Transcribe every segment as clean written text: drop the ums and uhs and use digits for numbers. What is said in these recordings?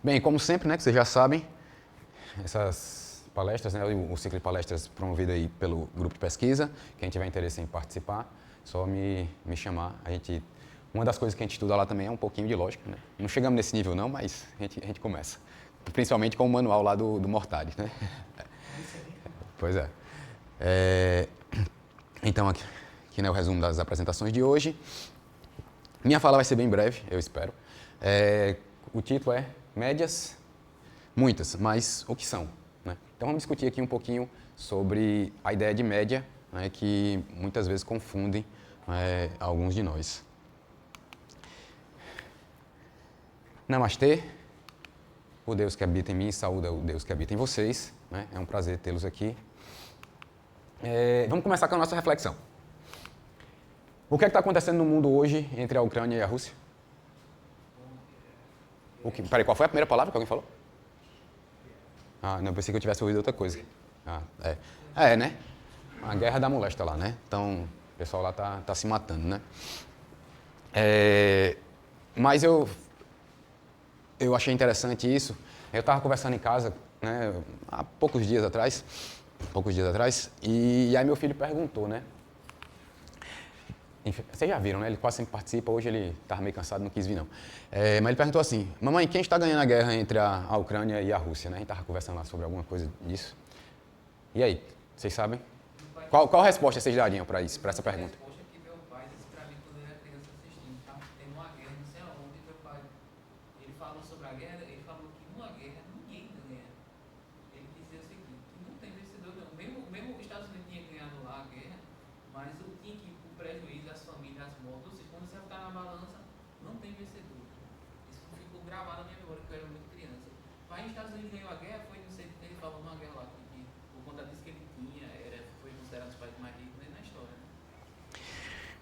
Bem, como sempre, né, que vocês já sabem, essas palestras, né, o ciclo de palestras promovido aí pelo grupo de pesquisa, quem tiver interesse em participar, só me chamar. Uma das coisas que a gente estuda lá também é um pouquinho de lógica, né? Não chegamos nesse nível não, mas a gente começa. Principalmente com o manual lá do Mortari, né? Pois é. Então, aqui né, o resumo das apresentações de hoje. Minha fala vai ser bem breve, eu espero. O título é Médias, muitas, mas o que são? Né? Então vamos discutir aqui um pouquinho sobre a ideia de média, né, que muitas vezes confundem alguns de nós. Namastê, o Deus que habita em mim saúda o Deus que habita em vocês. Né? É um prazer tê-los aqui. Vamos começar com a nossa reflexão. O que é que está acontecendo no mundo hoje entre a Ucrânia e a Rússia? Peraí, qual foi a primeira palavra que alguém falou? Ah, não, pensei que eu tivesse ouvido outra coisa. Né? A guerra da molesta lá, né? Então, o pessoal lá tá se matando, né? Mas eu achei interessante isso. Eu estava conversando em casa, né, há poucos dias atrás, e aí meu filho perguntou, né? Vocês já viram, né? Ele quase sempre participa, hoje ele estava meio cansado, não quis vir não. Mas ele perguntou assim, mamãe, quem está ganhando a guerra entre a Ucrânia e a Rússia? Né? A gente estava conversando lá sobre alguma coisa disso. E aí, vocês sabem? Qual a resposta vocês dariam para isso, para essa pergunta? A resposta que meu pai disse para mim quando eu era criança assistindo, tá? Tem uma guerra, não sei aonde, meu pai, ele falou sobre a guerra, ele falou que numa guerra ninguém ganha. Ele dizia o seguinte, que não tem vencedor não. Mesmo os Estados Unidos tinha ganhado lá a guerra, mas o prejuízo, as famílias, as mortes, ou seja, quando você botar na balança, não tem vencedor. Isso ficou gravado na minha memória, que eu era muito criança. Mas os Estados Unidos ganhou a guerra, foi, não sei, ele falou numa guerra lá, que por conta disso que ele tinha, foi considerado os países mais ricos na história. Né?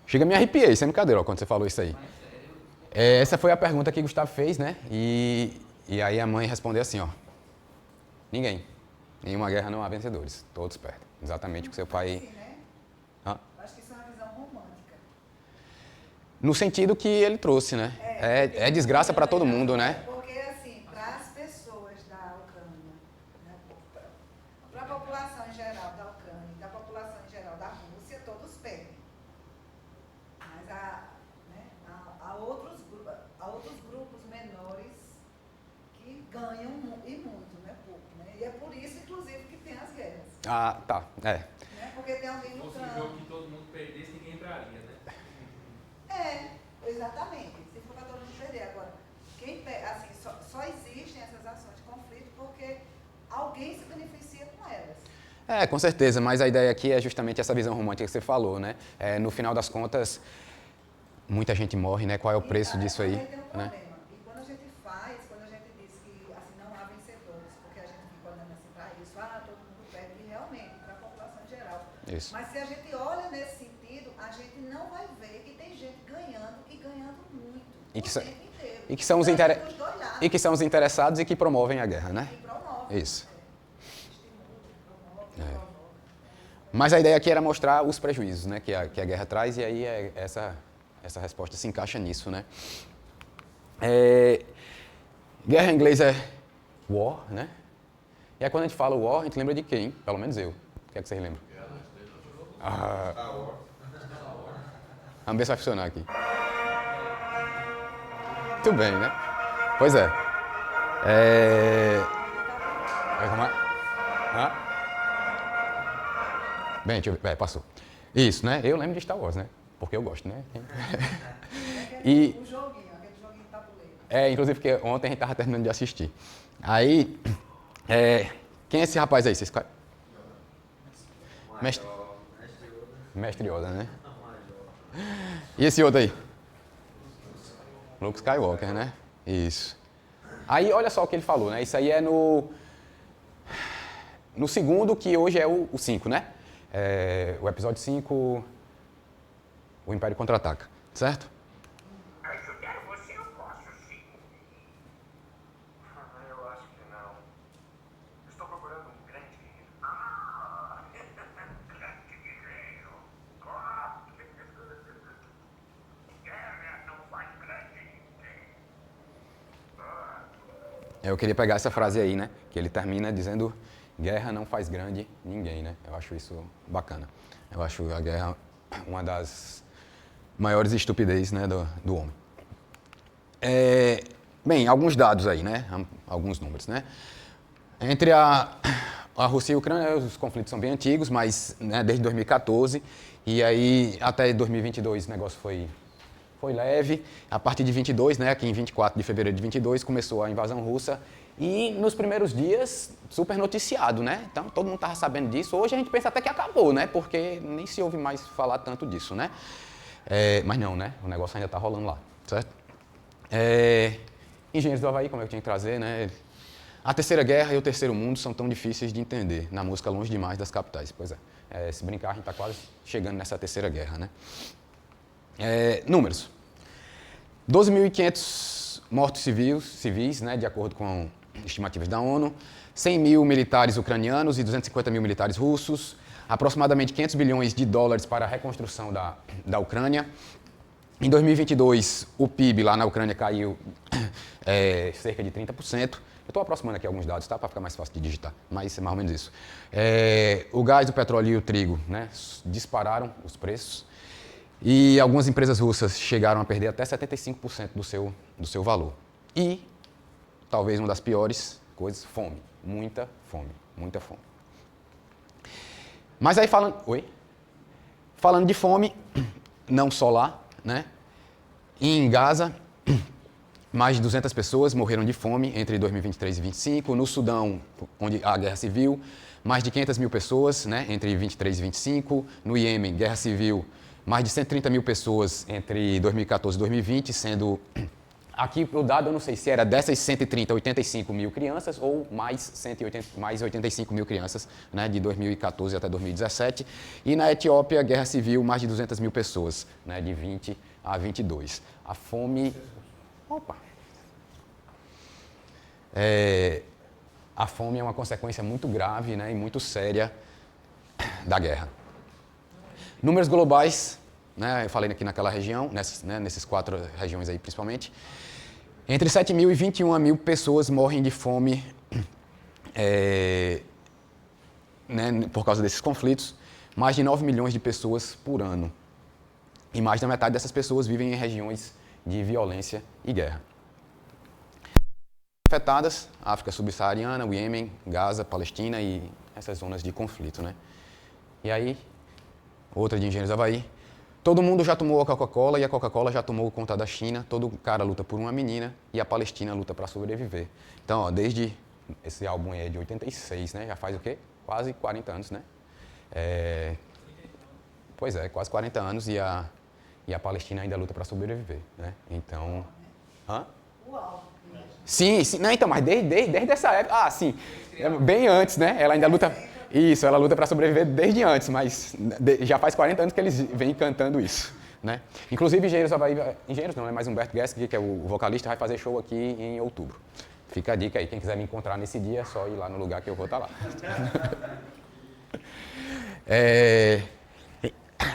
Chega a me arrepiei, sem brincadeira, quando você falou isso aí. Essa foi a pergunta que Gustavo fez, né? E aí a mãe respondeu assim, ó. Ninguém. Em uma guerra não há vencedores, todos perdem. Exatamente o que seu pai... Sim, né? Acho que isso é uma visão romântica. No sentido que ele trouxe, né? É desgraça para todo mundo, né? Porque, assim, para as pessoas da Ucrânia, né, para a população em geral da Ucrânia e da população em geral da Rússia, todos perdem. Mas há outros grupos menores que ganham e muito, né? Pouco, né? E é por isso, inclusive, que tem as guerras. Ah, tá. Né? Porque tem alguém lutando. Se fosse um jogo que todo mundo perdesse, ninguém entraria, né? Exatamente. Se for para todo mundo perder. Agora, assim, só existem essas ações de conflito porque alguém se beneficia com elas. Com certeza, mas a ideia aqui é justamente essa visão romântica que você falou, né? No final das contas, muita gente morre, né? Qual é o preço disso aí? Tem um né? problema. E quando a gente diz que assim, não há vencedores, porque a gente fica olhando assim para isso, todo mundo perde, e realmente, para a população em geral. Isso. Mas se a gente olha nesse sentido, a gente não vai ver que tem gente ganhando e ganhando muito. E que, o tempo inteiro. E que são os interessados e que promovem a guerra, né? E promovem. Isso. Mas a ideia aqui era mostrar os prejuízos, né, que a guerra traz, e aí essa resposta se encaixa nisso, né? Guerra em inglês é war, né? E aí quando a gente fala war, a gente lembra de quem? Pelo menos eu. O que é que vocês lembram? Vamos ver se vai funcionar aqui. Muito bem, né? Pois é. Como é? Bem, deixa eu ver. Passou. Isso, né? Eu lembro de Star Wars, né? Porque eu gosto, né? Aquele joguinho de tabuleiro. Inclusive porque ontem a gente estava terminando de assistir. Aí, quem é esse rapaz aí? Vocês... Mestre Yoda, né? E esse outro aí? Luke Skywalker, né? Isso. Aí, olha só o que ele falou, né? Isso aí é no segundo, que hoje é o 5, né? O episódio 5, o Império Contra-Ataca, certo? Ajudar você eu posso, sim. Eu acho que não. Estou procurando um grande guerreiro. Grande guerreiro. Guerra não faz grande ninguém. Eu queria pegar essa frase aí, né? Que ele termina dizendo: guerra não faz grande ninguém, né? Eu acho isso bacana. Eu acho a guerra uma das maiores estupidez, né, do homem. Bem, alguns dados aí, né? Alguns números, né? Entre a Rússia e a Ucrânia, os conflitos são bem antigos, mas né, desde 2014, e aí até 2022 o negócio foi leve. A partir de 22, né, aqui em 24 de fevereiro de 22, começou a invasão russa, e nos primeiros dias, super noticiado, né? Então todo mundo estava sabendo disso. Hoje a gente pensa até que acabou, né? Porque nem se ouve mais falar tanto disso, né? Mas não, né? O negócio ainda está rolando lá, certo? Engenheiros do Havaí, como eu tinha que trazer, né? A Terceira Guerra e o Terceiro Mundo são tão difíceis de entender na música longe demais das capitais. Pois é, se brincar, a gente está quase chegando nessa Terceira Guerra, né? Números. 12.500 mortos civis, né, de acordo com estimativas da ONU, 100 mil militares ucranianos e 250 mil militares russos, aproximadamente 500 bilhões de dólares para a reconstrução da Ucrânia. Em 2022, o PIB lá na Ucrânia caiu cerca de 30%. Eu estou aproximando aqui alguns dados, tá, para ficar mais fácil de digitar, mas é mais ou menos isso. O gás, o petróleo e o trigo, né, dispararam os preços. E algumas empresas russas chegaram a perder até 75% do seu valor. E, talvez uma das piores coisas, fome. Muita fome, muita fome. Mas aí falando de fome, não só lá, né? Em Gaza, mais de 200 pessoas morreram de fome entre 2023 e 2025. No Sudão, onde há guerra civil, mais de 500 mil pessoas, né, entre 23 e 25. No Iêmen, guerra civil, mais de 130 mil pessoas entre 2014 e 2020, sendo, aqui o dado eu não sei se era dessas 130, 85 mil crianças ou mais 85 mil crianças, né, de 2014 até 2017. E na Etiópia, guerra civil, mais de 200 mil pessoas, né, de 20 a 22. A fome... A fome é uma consequência muito grave, né, e muito séria da guerra. Números globais, né, eu falei aqui naquela região, nesses 4 regiões aí principalmente. Entre 7 mil e 21 mil pessoas morrem de fome né, por causa desses conflitos. Mais de 9 milhões de pessoas por ano. E mais da metade dessas pessoas vivem em regiões de violência e guerra. Afetadas, África subsaariana, o Iêmen, Gaza, Palestina e essas zonas de conflito, né? E aí, outra de Engenheiros do Havaí. Todo mundo já tomou a Coca-Cola e a Coca-Cola já tomou conta da China. Todo cara luta por uma menina e a Palestina luta para sobreviver. Então, ó, desde esse álbum é de 86, né? Já faz o quê? Quase 40 anos, né? Pois é, quase 40 anos e a Palestina ainda luta para sobreviver, né? Então... Uau! Sim, não, então, mas desde essa época... sim, bem antes, né? Ela ainda luta... Isso, ela luta para sobreviver desde antes, mas já faz 40 anos que eles vêm cantando isso, né? Inclusive, Engenheiros do Havaí... Engenheiros não, é mais Humberto Gessinger, que é o vocalista, vai fazer show aqui em outubro. Fica a dica aí, quem quiser me encontrar nesse dia, é só ir lá no lugar que eu vou estar lá.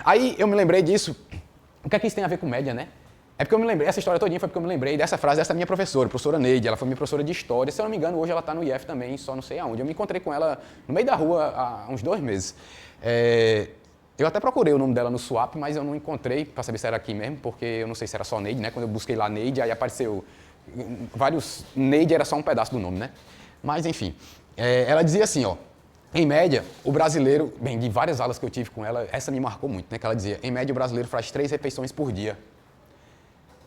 Aí eu me lembrei disso. O que é que isso tem a ver com média, né? É porque eu me lembrei, essa história todinha foi porque eu me lembrei dessa frase dessa minha professora Neide. Ela foi minha professora de história. Se eu não me engano, hoje ela está no IF também, só não sei aonde. Eu me encontrei com ela no meio da rua há uns 2 meses. Eu até procurei o nome dela no Swap, mas eu não encontrei para saber se era aqui mesmo, porque eu não sei se era só Neide, né? Quando eu busquei lá Neide, aí apareceu vários... Neide era só um pedaço do nome, né? Mas, enfim. Ela dizia assim, ó. Em média, o brasileiro... Bem, de várias aulas que eu tive com ela, essa me marcou muito, né? Que ela dizia, em média, o brasileiro faz 3 refeições por dia.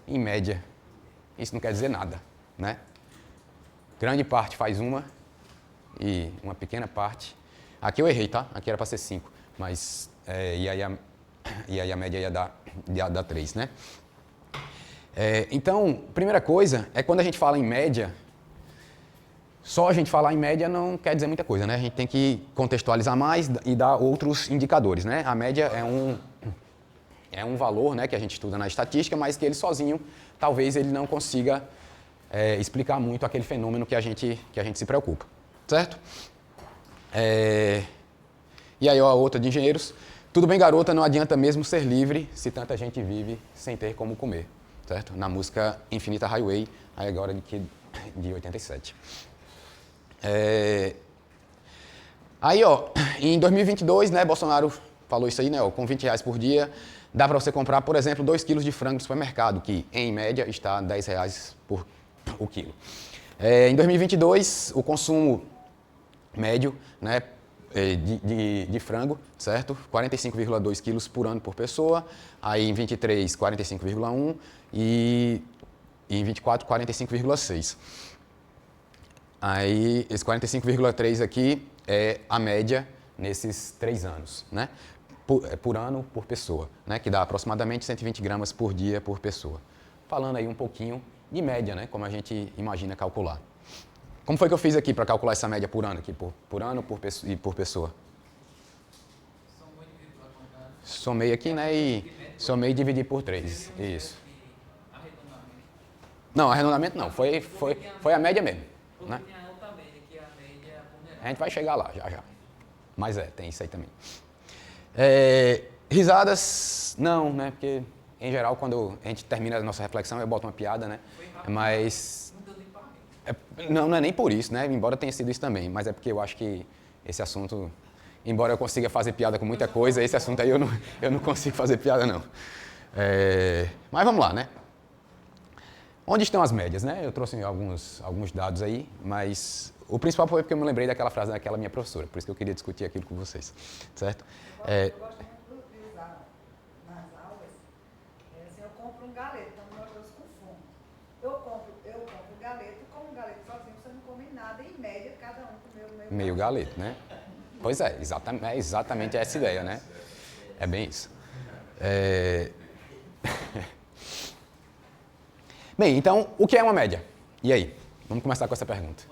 Em média. Isso não quer dizer nada, né? Grande parte faz uma e uma pequena parte... Aqui eu errei, tá? Aqui era para ser 5, mas... E aí a média ia dar 3, né? Então, primeira coisa é quando a gente fala em média, só a gente falar em média não quer dizer muita coisa, né? A gente tem que contextualizar mais e dar outros indicadores, né? A média é um valor, né, que a gente estuda na estatística, mas que ele sozinho, talvez ele não consiga explicar muito aquele fenômeno que a gente se preocupa, certo? E aí, ó, outra de engenheiros. Tudo bem, garota, não adianta mesmo ser livre se tanta gente vive sem ter como comer, certo? Na música Infinita Highway, aí agora de 87. Aí, ó, em 2022, né, Bolsonaro falou isso aí, né, ó, com R$20 por dia, dá para você comprar, por exemplo, 2 quilos de frango no supermercado, que, em média, está R$10 por o quilo. Em 2022, o consumo médio, né, de frango, certo? 45,2 quilos por ano por pessoa. Aí em 23, 45,1 e em 24, 45,6. Aí esse 45,3 aqui é a média nesses 3 anos, né? Por ano, por pessoa, né? Que dá aproximadamente 120 gramas por dia por pessoa. Falando aí um pouquinho de média, né? Como a gente imagina calcular. Como foi que eu fiz aqui para calcular essa média por ano, aqui, por ano e por pessoa? Somei aqui, né, e somei e dividi por 3, isso. Não, arredondamento não, foi a média mesmo, né? A gente vai chegar lá, já. Mas tem isso aí também. Risadas, não, né, porque em geral quando a gente termina a nossa reflexão eu boto uma piada, né, mas... Não é nem por isso, né? Embora tenha sido isso também, mas é porque eu acho que esse assunto, embora eu consiga fazer piada com muita coisa, esse assunto aí eu não consigo fazer piada, não. Mas vamos lá, né? Onde estão as médias, né? Eu trouxe alguns dados aí, mas o principal foi porque eu me lembrei daquela frase daquela minha professora, por isso que eu queria discutir aquilo com vocês, certo? Eu gosto muito de usar nas aulas, assim, eu compro um galeto, então nós dois com fome. Eu compro o galeto, como um galeto sozinho, você não come nada, em média, cada um comeu meio galeto, né? Pois é exatamente essa ideia, né? É bem isso. Bem, então, o que é uma média? E aí? Vamos começar com essa pergunta.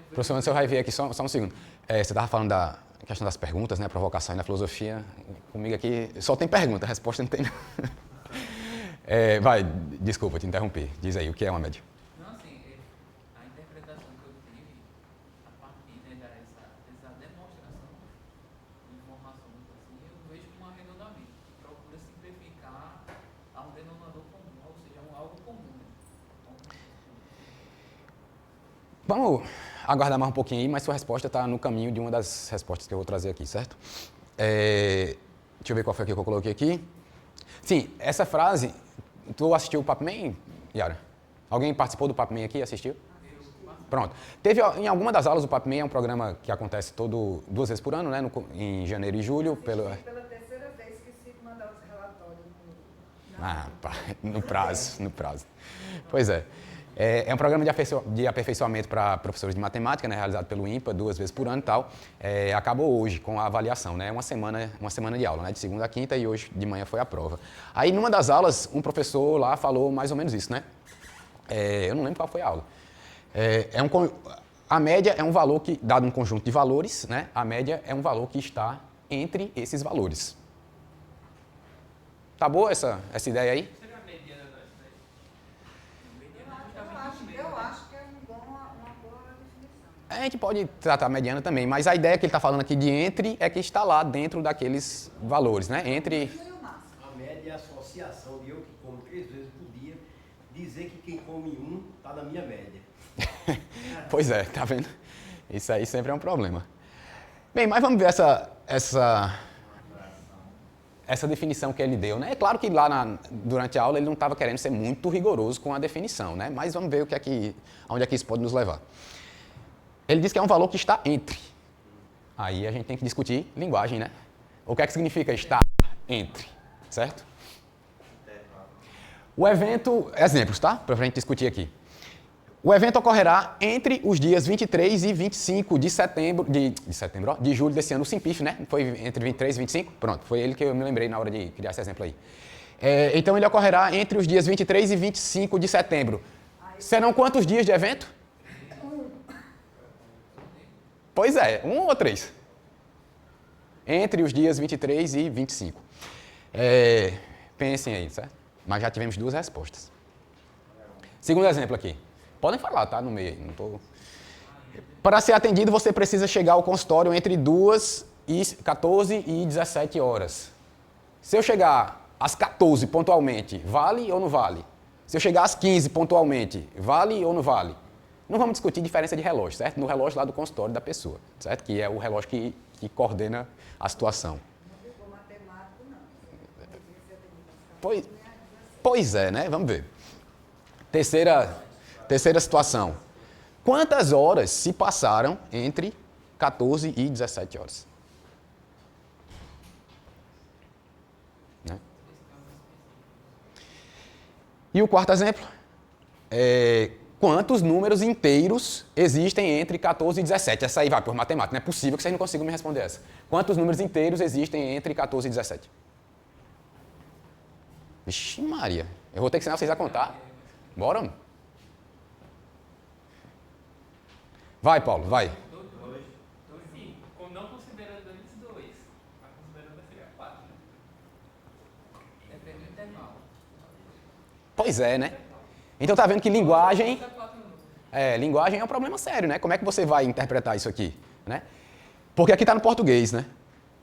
Professor, antes eu vai ver aqui só um segundo. Você estava falando da questão das perguntas, né? Provocação na filosofia. Comigo aqui só tem pergunta, a resposta não tem. Desculpa te interromper. Diz aí, o que é uma média? Não, assim, a interpretação que eu tive a partir dessa demonstração de informações, assim, eu vejo como um arredondamento, que procura simplificar a um denominador comum, ou seja, algo comum. Né? Vamos aguardar mais um pouquinho aí, mas sua resposta está no caminho de uma das respostas que eu vou trazer aqui, certo? Deixa eu ver qual foi que eu coloquei aqui. Sim, essa frase... Tu assistiu o Papo Man, Yara? Alguém participou do Papo Man aqui? Assistiu? Pronto. Em alguma das aulas, o Papo Man é um programa que acontece 2 vezes por ano, né? Em janeiro e julho. Pela terceira vez que se mandar os relatórios. No prazo. Pois é. É um programa de aperfeiçoamento para professores de matemática, né, realizado pelo INPA 2 vezes por ano e tal. Acabou hoje com a avaliação, né, uma semana de aula, né, de segunda a quinta, e hoje de manhã foi a prova. Aí, numa das aulas, um professor lá falou mais ou menos isso, né? Eu não lembro qual foi a aula. A média é um valor que, dado um conjunto de valores, né, a média é um valor que está entre esses valores. Tá boa essa ideia aí? Eu acho que é uma boa definição. A gente pode tratar a mediana também, mas a ideia que ele está falando aqui de entre é que está lá dentro daqueles valores, né? Entre... A média é a associação de eu que como 3 vezes por dia, dizer que quem come 1 está na minha média. Pois é, tá vendo? Isso aí sempre é um problema. Bem, mas vamos ver essa definição que ele deu, né? É claro que lá durante a aula ele não estava querendo ser muito rigoroso com a definição, né? Mas vamos ver onde é que isso pode nos levar. Ele diz que é um valor que está entre. Aí a gente tem que discutir linguagem, né? O que é que significa estar entre, certo? O evento, exemplos, tá? Para a gente discutir aqui. O evento ocorrerá entre os dias 23 e 25 de setembro, de julho desse ano, o Simpif, né? Foi entre 23 e 25? Pronto, foi ele que eu me lembrei na hora de criar esse exemplo aí. Então ele ocorrerá entre os dias 23 e 25 de setembro. Serão quantos dias de evento? Pois é, 1 ou 3? Entre os dias 23 e 25. Pensem aí, certo? Mas já tivemos 2 respostas. Segundo exemplo aqui. Podem falar, tá? No meio aí. Não tô... Para ser atendido, você precisa chegar ao consultório entre 14 e 17 horas. Se eu chegar às 14 pontualmente, vale ou não vale? Se eu chegar às 15 pontualmente, vale ou não vale? Não vamos discutir diferença de relógio, certo? No relógio lá do consultório da pessoa, certo? Que é o relógio que coordena a situação. Não ficou matemático, não. Pois é, né? Vamos ver. Terceira situação. Quantas horas se passaram entre 14 e 17 horas? Né? E o quarto exemplo é quantos números inteiros existem entre 14 e 17? Essa aí vai por matemática, não é possível que vocês não consigam me responder essa. Quantos números inteiros existem entre 14 e 17? Vixe Maria, eu vou ter que ensinar vocês a contar. Bora? Vai, Paulo, vai. Sim, não considerando antes 2, mas considerando seria 4, né? Depende do intervalo. Pois é, né? Então tá vendo que linguagem é um problema sério, né? Como é que você vai interpretar isso aqui, né? Porque aqui está no português, né?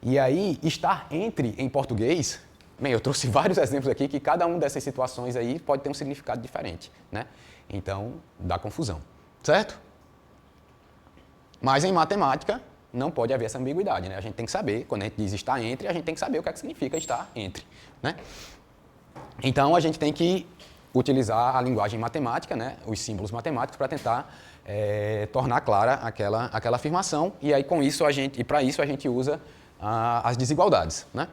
E aí, estar entre em português, bem, eu trouxe vários exemplos aqui que cada uma dessas situações aí pode ter um significado diferente, né? Então, dá confusão, certo? Mas em matemática, não pode haver essa ambiguidade, né? A gente tem que saber, quando a gente diz estar entre, a gente tem que saber o que é que significa estar entre, né? Então, a gente tem que utilizar a linguagem matemática, né? Os símbolos matemáticos, para tentar tornar clara aquela afirmação, e aí com isso para isso a gente usa as desigualdades, né?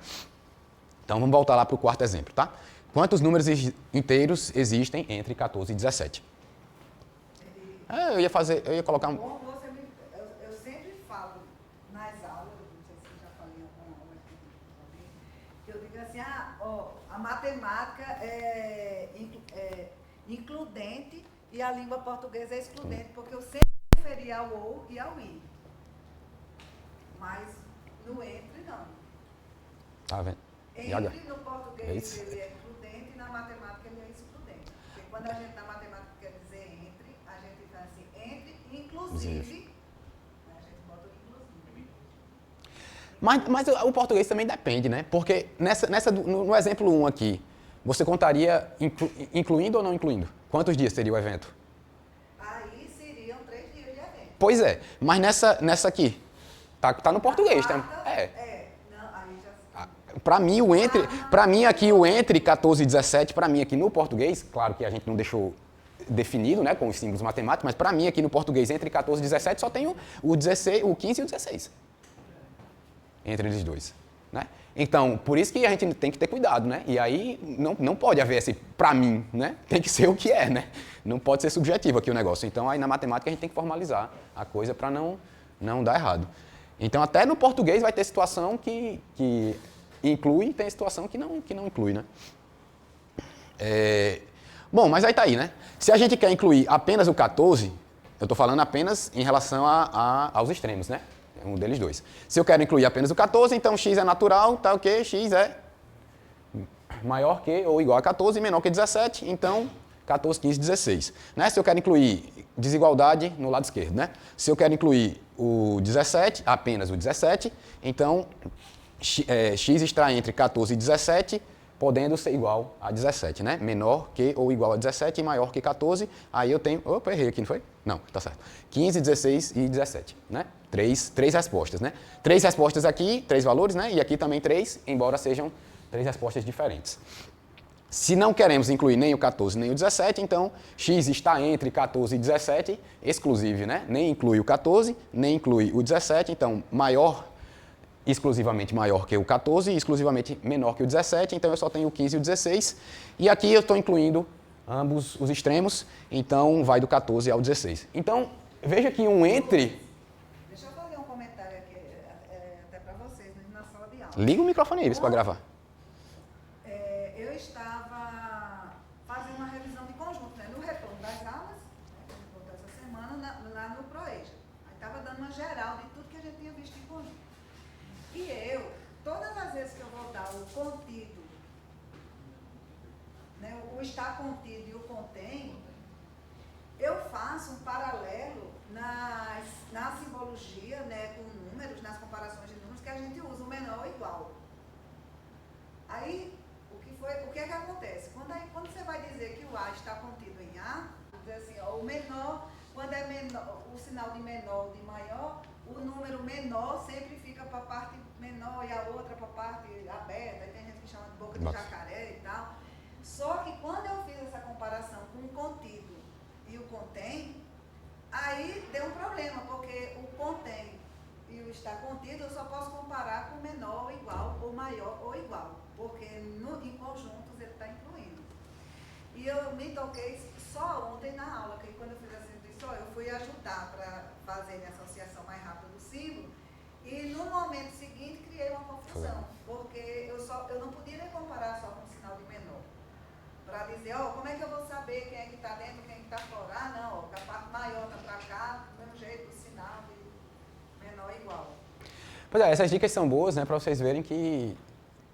Então, vamos voltar lá para o quarto exemplo, tá? Quantos números inteiros existem entre 14 e 17? Eu ia colocar Bom, eu sempre falo nas aulas, não sei se eu já falei em alguma aula aqui, que eu digo assim, a matemática é includente e a língua portuguesa é excludente, porque eu sempre referi ao ou e ao i. Mas no entre, não. Tá vendo? Entre no português ele é includente e na matemática ele é excludente. Porque quando a gente na matemática quer dizer entre, a gente faz assim, entre, inclusive, a gente bota o inclusive. Mas o português também depende, né? Porque no exemplo 1 aqui, você contaria incluindo ou não incluindo? Quantos dias seria o evento? Aí seriam 3 dias de evento. Pois é, mas nessa aqui, tá no português. Não, aí já... Para mim aqui o entre 14 e 17, para mim aqui no português, claro que a gente não deixou definido, né, com os símbolos matemáticos, mas para mim aqui no português entre 14 e 17 só tem o 16, o 15 e o 16. Entre eles dois, né? Então, por isso que a gente tem que ter cuidado, né? E aí não pode haver esse para mim, né? Tem que ser o que é, né? Não pode ser subjetivo aqui o negócio. Então, aí na matemática a gente tem que formalizar a coisa para não dar errado. Então, até no português vai ter situação que inclui e tem situação que não inclui, né? Bom, mas aí tá aí, né? Se a gente quer incluir apenas o 14, eu estou falando apenas em relação aos extremos, né? Um deles dois. Se eu quero incluir apenas o 14, então x é natural, tá ok? X é maior que ou igual a 14 e menor que 17, então 14, 15, 16. Né? Se eu quero incluir desigualdade no lado esquerdo, né? Se eu quero incluir o 17, apenas o 17, então x está entre 14 e 17, podendo ser igual a 17, né? Menor que ou igual a 17 e maior que 14, aí eu tenho... Opa, errei aqui, não foi? Não, tá certo. 15, 16 e 17, né? Três respostas, né? 3 respostas aqui, 3 valores, né? E aqui também 3, embora sejam 3 respostas diferentes. Se não queremos incluir nem o 14 nem o 17, então x está entre 14 e 17, exclusive, né? Nem inclui o 14, nem inclui o 17, então exclusivamente maior que o 14 e exclusivamente menor que o 17, então eu só tenho o 15 e o 16. E aqui eu estou incluindo ambos os extremos, então vai do 14 ao 16. Então, veja que um entre... Deixa eu fazer um comentário aqui, até para vocês, na sala de aula. Liga o microfone aí, para gravar. Eu estava fazendo uma revisão de conjunto, né, no retorno das aulas, que a gente voltou essa semana, lá no ProEja. Aí estava dando uma geral de tudo que a gente tinha visto em conjunto. E todas as vezes que eu vou dar o contido, né, o está contido e o contém, eu faço um paralelo na simbologia, né, com números, nas comparações de números que a gente usa, o menor ou igual. Aí, o que é que acontece? Quando você vai dizer que o A está contido em A, dizer assim, o menor, quando quando é menor, o sinal de menor ou de maior, o número menor sempre fica para a parte menor e a outra para a parte aberta. Aí tem gente que chama de boca de jacaré e tal. Só que quando eu fiz essa comparação com o contido e o contém, aí deu um problema, porque o contém e o está contido eu só posso comparar com menor ou igual, ou maior ou igual, porque em conjuntos ele está incluindo. E eu me toquei só ontem na aula, que quando eu fiz essa intuição, eu fui ajudar para fazer a associação mais rápida do símbolo, e no momento seguinte criei uma confusão, porque eu não podia nem comparar só com o sinal de menor, para dizer, ó, como é que eu vou saber quem é que está dentro, quem é que está fora? Ah, não, ó, a parte maior está para cá, do mesmo jeito, o sinal de menor é igual. Pois é, essas dicas são boas, né, para vocês verem que,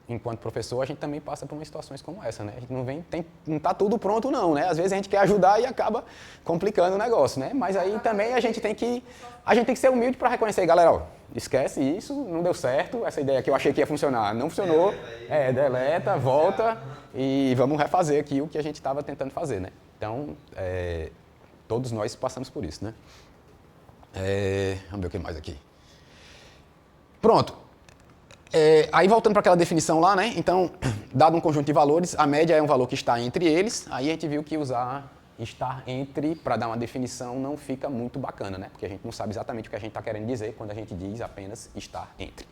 enquanto professor, a gente também passa por umas situações como essa, né? A gente não tá tudo pronto não, né? Às vezes a gente quer ajudar e acaba complicando o negócio, né? Mas aí também a gente tem que ser humilde para reconhecer, galera, ó, esquece isso, não deu certo, essa ideia que eu achei que ia funcionar não funcionou, deleta, volta e vamos refazer aqui o que a gente estava tentando fazer, né? Então, todos nós passamos por isso, né? Vamos ver o que mais aqui. Pronto. Aí voltando para aquela definição lá, né? Então, dado um conjunto de valores, a média é um valor que está entre eles. Aí a gente viu que usar estar entre para dar uma definição não fica muito bacana, né? Porque a gente não sabe exatamente o que a gente está querendo dizer quando a gente diz apenas estar entre.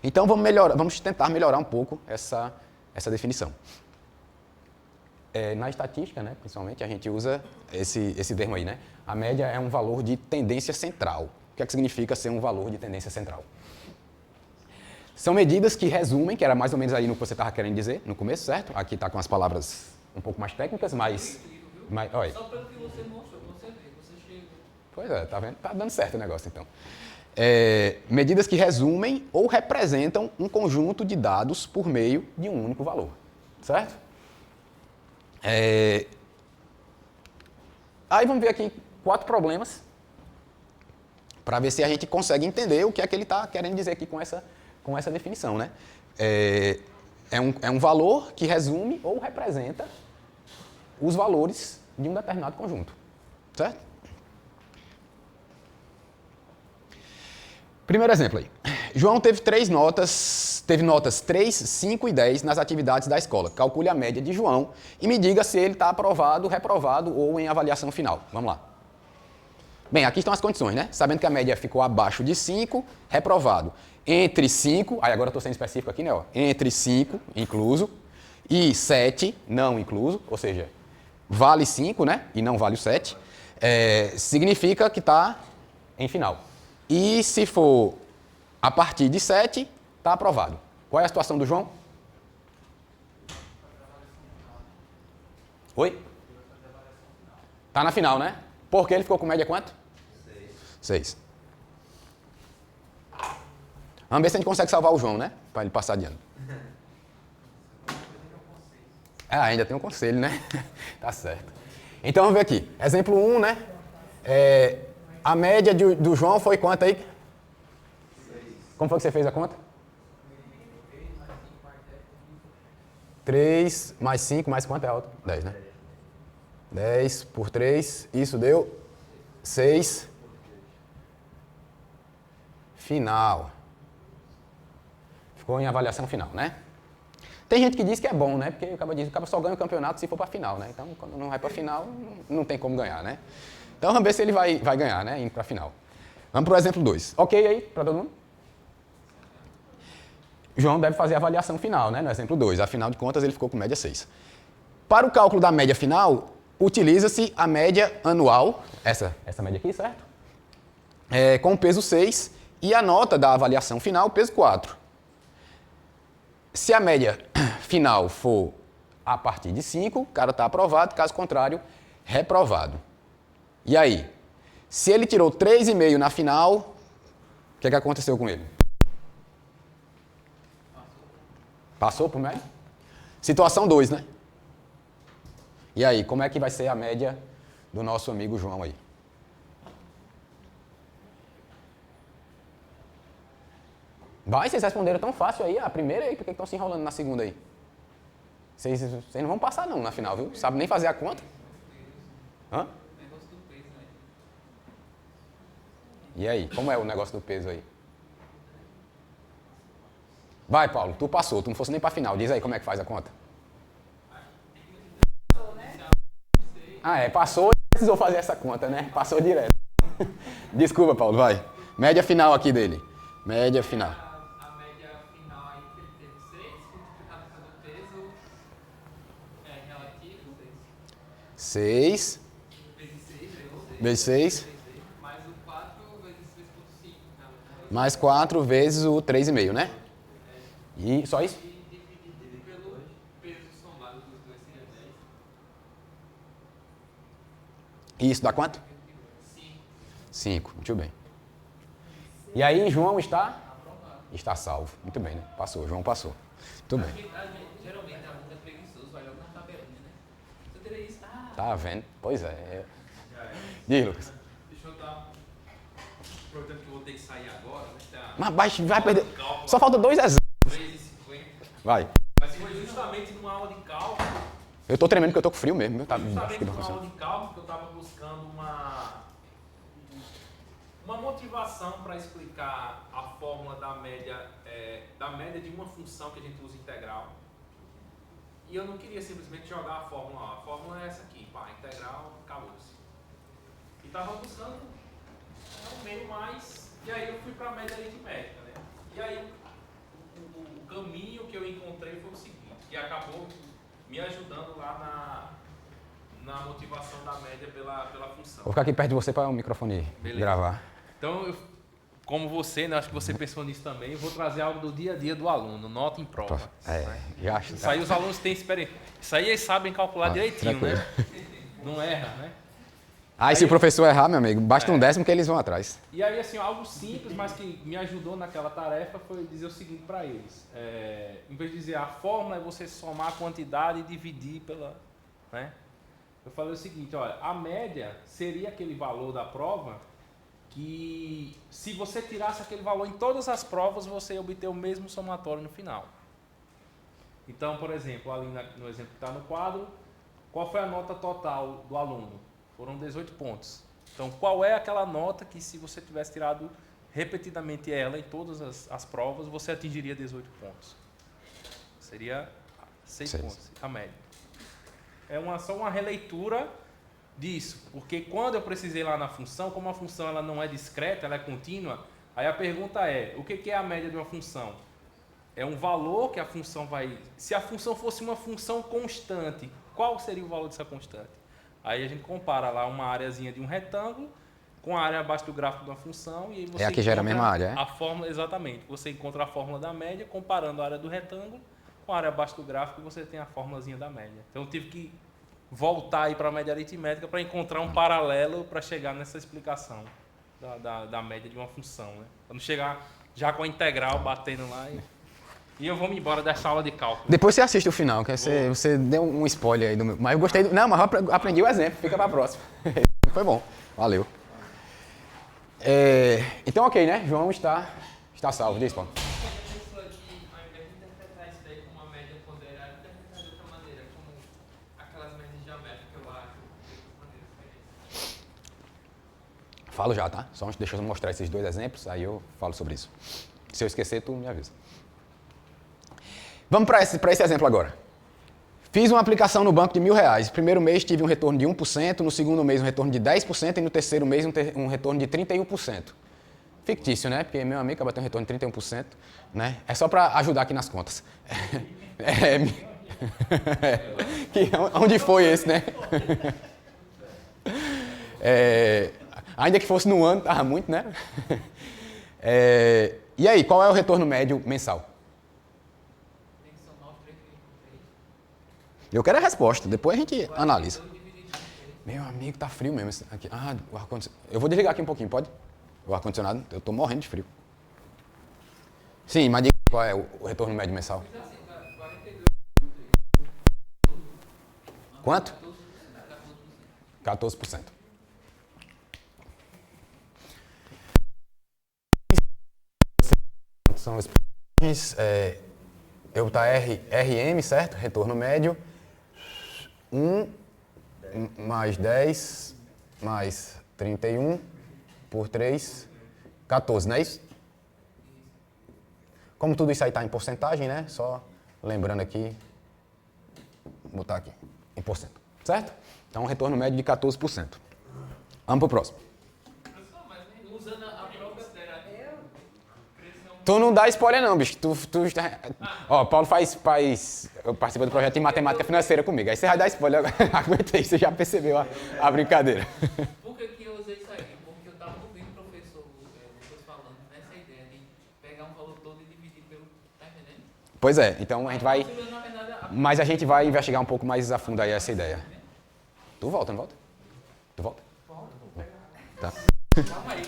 Então vamos tentar melhorar um pouco essa definição. Na estatística, né, principalmente, a gente usa esse termo aí, né? A média é um valor de tendência central. O que é que significa ser um valor de tendência central? São medidas que resumem, que era mais ou menos aí no que você estava querendo dizer no começo, certo? Aqui está com as palavras um pouco mais técnicas, mas... Olha. Só pelo que você mostrou, você vê, você chega. Pois é, tá vendo? Tá dando certo o negócio, então. Medidas que resumem ou representam um conjunto de dados por meio de um único valor, certo? Aí vamos ver aqui 4 problemas para ver se a gente consegue entender o que é que ele está querendo dizer aqui com essa definição, né? É um valor que resume ou representa os valores de um determinado conjunto, certo? Primeiro exemplo aí. João teve notas 3, 5 e 10 nas atividades da escola. Calcule a média de João e me diga se ele está aprovado, reprovado ou em avaliação final. Vamos lá. Bem, aqui estão as condições, né? Sabendo que a média ficou abaixo de 5, reprovado. Entre 5, aí agora eu estou sendo específico aqui, né? Ó, entre 5, incluso, e 7, não incluso, ou seja, vale 5, né? E não vale o 7, significa que está em final. E se for a partir de 7, está aprovado. Qual é a situação do João? Oi? Está na final, né? Porque ele ficou com média quanto? 6. Vamos ver se a gente consegue salvar o João, né? Para ele passar de ano. Ainda tem um conselho, né? Tá certo. Então vamos ver aqui. Exemplo 1, né? A média do João foi quanto aí? 6. Como foi que você fez a conta? 3 mais 5 mais quanto é a outra? 10, né? 10 por 3, isso deu 6. Final. Ficou em avaliação final, né? Tem gente que diz que é bom, né? Porque o cara só ganha o campeonato se for para final, né? Então, quando não vai para final, não tem como ganhar, né? Então, vamos ver se ele vai ganhar, né? Indo para final. Vamos para o exemplo 2. Ok aí, para todo mundo? João deve fazer a avaliação final, né? No exemplo 2. Afinal de contas, ele ficou com média 6. Para o cálculo da média final, utiliza-se a média anual, essa média aqui, certo? Com o peso 6 e a nota da avaliação final, peso 4. Se a média final for a partir de 5, o cara está aprovado, caso contrário, reprovado. E aí? Se ele tirou 3,5 na final, o que aconteceu com ele? Passou por média? Situação 2, né? E aí, como é que vai ser a média do nosso amigo João aí? Vocês responderam tão fácil aí, a primeira aí, por que estão se enrolando na segunda aí? Vocês não vão passar não na final, viu? Sabe nem fazer a conta? Hã? E aí, como é o negócio do peso aí? Vai, Paulo, tu passou, tu não fosse nem pra final. Diz aí como é que faz a conta. Ah, passou e precisou fazer essa conta, né? Passou direto. Desculpa, Paulo, vai. Média final aqui dele. Média final. A média final aí que ele teve 6, multiplicado pelo peso relativo, 6 vezes 6, vezes 6, mais o 4 vezes 6,5. mais 4 vezes o 3,5, né? E só isso? E dividido pelo peso somado dos dois seria 10. E isso dá quanto? 5, muito bem. E aí, João está? Está salvo. Muito bem, né? Passou, João passou. Muito bem. Geralmente a aluno é preguiçoso, vai logo na tabelinha, né? Eu teria isso. Tá vendo? Pois é. Diz, Lucas. Deixa eu dar. Aproveitando que eu vou ter que sair agora, né? Tá Mas vai perder. Só falta 2 exemplos. 3,50. Vai. Mas foi justamente numa aula de cálculo. Eu tô tremendo porque eu tô com frio mesmo. Tá, Justamente numa aula de cálculo que eu estava buscando uma motivação para explicar a fórmula da média de uma função que a gente usa integral. E eu não queria simplesmente jogar a fórmula lá. A fórmula é essa aqui, pá, integral, acabou-se. E estava buscando um meio mais. E aí eu fui para a média aritmética, né? E aí o caminho que eu encontrei foi o seguinte, que acabou me ajudando lá na motivação da média pela função. Vou ficar aqui perto de você para o microfone gravar. Então, como você, né, acho que você pensou nisso também, eu vou trazer algo do dia a dia do aluno, nota em prova. Já acho. Isso aí os alunos têm experiência. Isso aí eles sabem calcular direitinho, tranquilo. né? Não erra, né? Aí, se o professor errar, meu amigo, basta um décimo que eles vão atrás. E aí, assim, algo simples, mas que me ajudou naquela tarefa foi dizer o seguinte para eles. Em vez de dizer a fórmula é você somar a quantidade e dividir pela... Né? Eu falei o seguinte, olha, a média seria aquele valor da prova que, se você tirasse aquele valor em todas as provas, você ia obter o mesmo somatório no final. Então, por exemplo, ali no exemplo que está no quadro, qual foi a nota total do aluno? Foram 18 pontos. Então, qual é aquela nota que, se você tivesse tirado repetidamente ela em todas as provas, você atingiria 18 pontos? Seria 6 pontos, a média. É só uma releitura disso, porque quando eu precisei lá na função, como a função ela não é discreta, ela é contínua, aí a pergunta é, o que é a média de uma função? É um valor que a função vai... Se a função fosse uma função constante, qual seria o valor dessa constante? Aí a gente compara lá uma areazinha de um retângulo com a área abaixo do gráfico da função e aí você É a que gera a mesma área, é? A fórmula, exatamente. Você encontra a fórmula da média comparando a área do retângulo com a área abaixo do gráfico, você tem a fórmulazinha da média. Então eu tive que voltar aí para a média aritmética para encontrar um paralelo para chegar nessa explicação da média de uma função, né? Para não chegar já com a integral batendo lá e eu vou me embora dessa aula de cálculo. Depois você assiste o final, que você deu um spoiler aí do meu. Mas eu gostei. Não, mas eu aprendi o exemplo, fica para a próxima. Foi bom, valeu. Então, ok, né? João está salvo. Diz, Paulo. A pessoa que, ao invés de interpretar isso daí como uma média ponderada, interpretar de outra maneira, como aquelas médias geométricas que eu acho de outras maneiras diferentes. Falo já, tá? Só deixa eu mostrar esses 2 exemplos, aí eu falo sobre isso. Se eu esquecer, tu me avisa. Vamos para esse exemplo agora. Fiz uma aplicação no banco de R$1.000. No primeiro mês tive um retorno de 1%, no segundo mês um retorno de 10% e no terceiro mês um retorno de 31%. Fictício, né? Porque meu amigo acaba tendo um retorno de 31%. Né? É só para ajudar aqui nas contas. Onde foi esse, né? Ainda que fosse no ano, estava muito, né? E aí, qual é o retorno médio mensal? Eu quero a resposta, depois a gente analisa. Meu amigo, tá frio mesmo aqui. O ar-condicionado. Eu vou desligar aqui um pouquinho, pode? O ar-condicionado, eu tô morrendo de frio. Sim, mas diga qual é o retorno médio mensal. Quanto? 14%. São as eu vou botar RM, certo? Retorno médio. 1 mais 10 mais 31 por 3 14, não é isso? Como tudo isso aí está em porcentagem, né? Só lembrando aqui, vou botar aqui, em porcento, certo? Então, um retorno médio de 14%. Vamos para o próximo. Professor, mas usando a própria Tu não dá spoiler não, bicho. Ó, Paulo participa do projeto de matemática financeira comigo. Aí você vai dar spoiler agora. Aguentei, você já percebeu a brincadeira. Por que eu usei isso aí? Porque eu estava ouvindo o professor Lucas falando nessa ideia de pegar um valor todo e dividir pelo... Tá entendendo? Pois é, então a gente vai... Na verdade, Mas a gente vai investigar um pouco mais a fundo aí essa ideia. Tu volta, não volta? Tu volta? Tá. calma aí.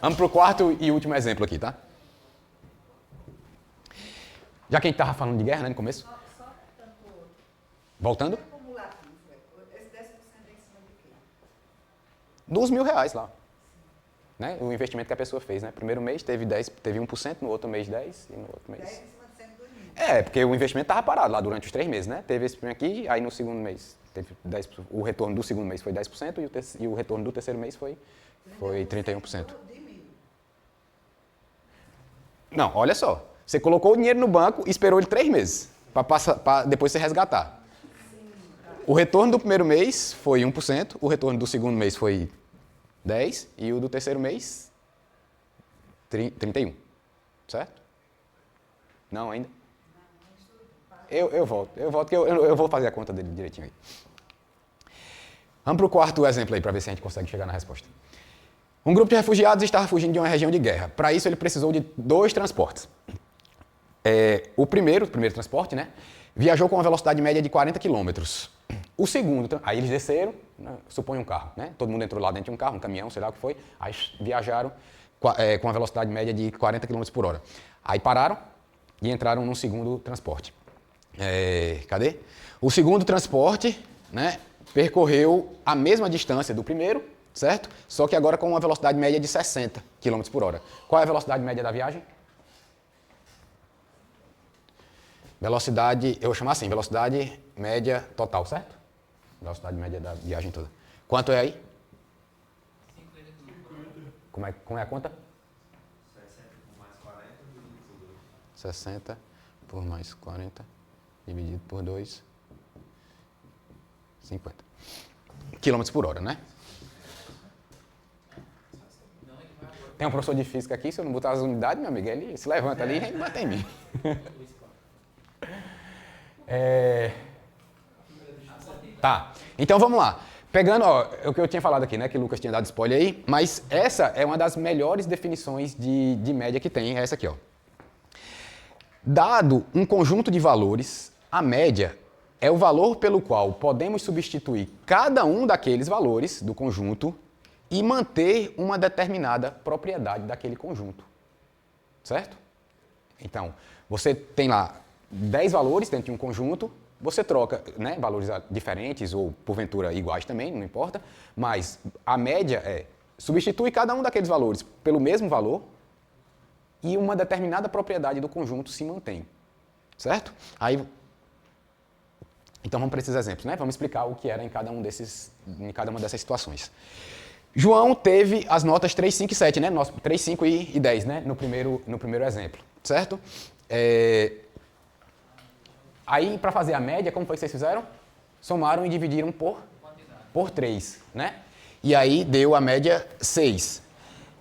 Vamos para o quarto e último exemplo aqui, tá? Já que a gente estava falando de guerra, né, no começo. Só tanto outro. Voltando? Acumulativo, esse 10% é em cima de quê? Dos R$1.000 lá. Né? O investimento que a pessoa fez, né? Primeiro mês teve 1%, no outro mês 10% e no outro mês... 10 em cima de 102.000. Porque o investimento estava parado lá durante os 3 meses, né? Teve esse primeiro aqui, aí no segundo mês teve 10%, o retorno do segundo mês foi 10% e o retorno do terceiro mês foi 31%. De 1.000. Não, olha só. Você colocou o dinheiro no banco e esperou ele 3 meses para depois você resgatar. O retorno do primeiro mês foi 1%, o retorno do segundo mês foi 10% e o do terceiro mês 31%. Certo? Não ainda? Eu volto que eu vou fazer a conta dele direitinho aí. Vamos para o quarto exemplo aí, para ver se a gente consegue chegar na resposta. Um grupo de refugiados estava fugindo de uma região de guerra. Para isso, ele precisou de 2 transportes. O primeiro transporte, né, viajou com uma velocidade média de 40 km. O segundo, aí eles desceram, né, supõe um carro, né? Todo mundo entrou lá dentro de um carro, um caminhão, sei lá o que foi, aí viajaram com uma velocidade média de 40 km por hora. Aí pararam e entraram num segundo transporte. Cadê? O segundo transporte, né, percorreu a mesma distância do primeiro, certo? Só que agora com uma velocidade média de 60 km por hora. Qual é a velocidade média da viagem? Velocidade, eu vou chamar assim, velocidade média total, certo? Velocidade média da viagem toda. Quanto é aí? 50 Como é a conta? 60 por mais 40 dividido por 2. 60 por mais 40 dividido por 2, 50 km por hora, né? Tem um professor de física aqui, se eu não botar as unidades, meu amigo, ele se levanta ali e bate em mim. Tá, então vamos lá. Pegando o que eu tinha falado aqui, né, que o Lucas tinha dado spoiler aí, mas essa é uma das melhores definições de média que tem, é essa aqui, ó. Dado um conjunto de valores, a média é o valor pelo qual podemos substituir cada um daqueles valores do conjunto e manter uma determinada propriedade daquele conjunto. Certo? Então, você tem lá 10 valores dentro de um conjunto, você troca, né, valores diferentes ou porventura iguais também, não importa, mas a média é substitui cada um daqueles valores pelo mesmo valor e uma determinada propriedade do conjunto se mantém. Certo? Aí, então vamos para esses exemplos, né? Vamos explicar o que era em cada uma dessas situações. João teve as notas 3, 5 e 7, né? 3, 5 e 10, né? No primeiro exemplo, certo? Aí, para fazer a média, como foi que vocês fizeram? Somaram e dividiram por 3, né? E aí deu a média 6.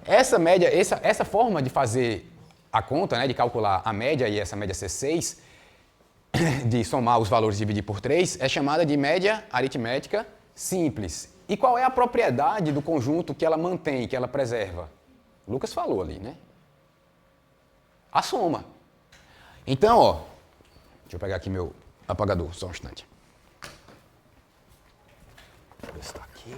Essa média, essa forma de fazer a conta, né, de calcular a média e essa média ser 6, de somar os valores e dividir por 3, é chamada de média aritmética simples. E qual é a propriedade do conjunto que ela mantém, que ela preserva? O Lucas falou ali, né? A soma. Então, ó, deixa eu pegar aqui meu apagador, só um instante. Deixa eu ver se está aqui.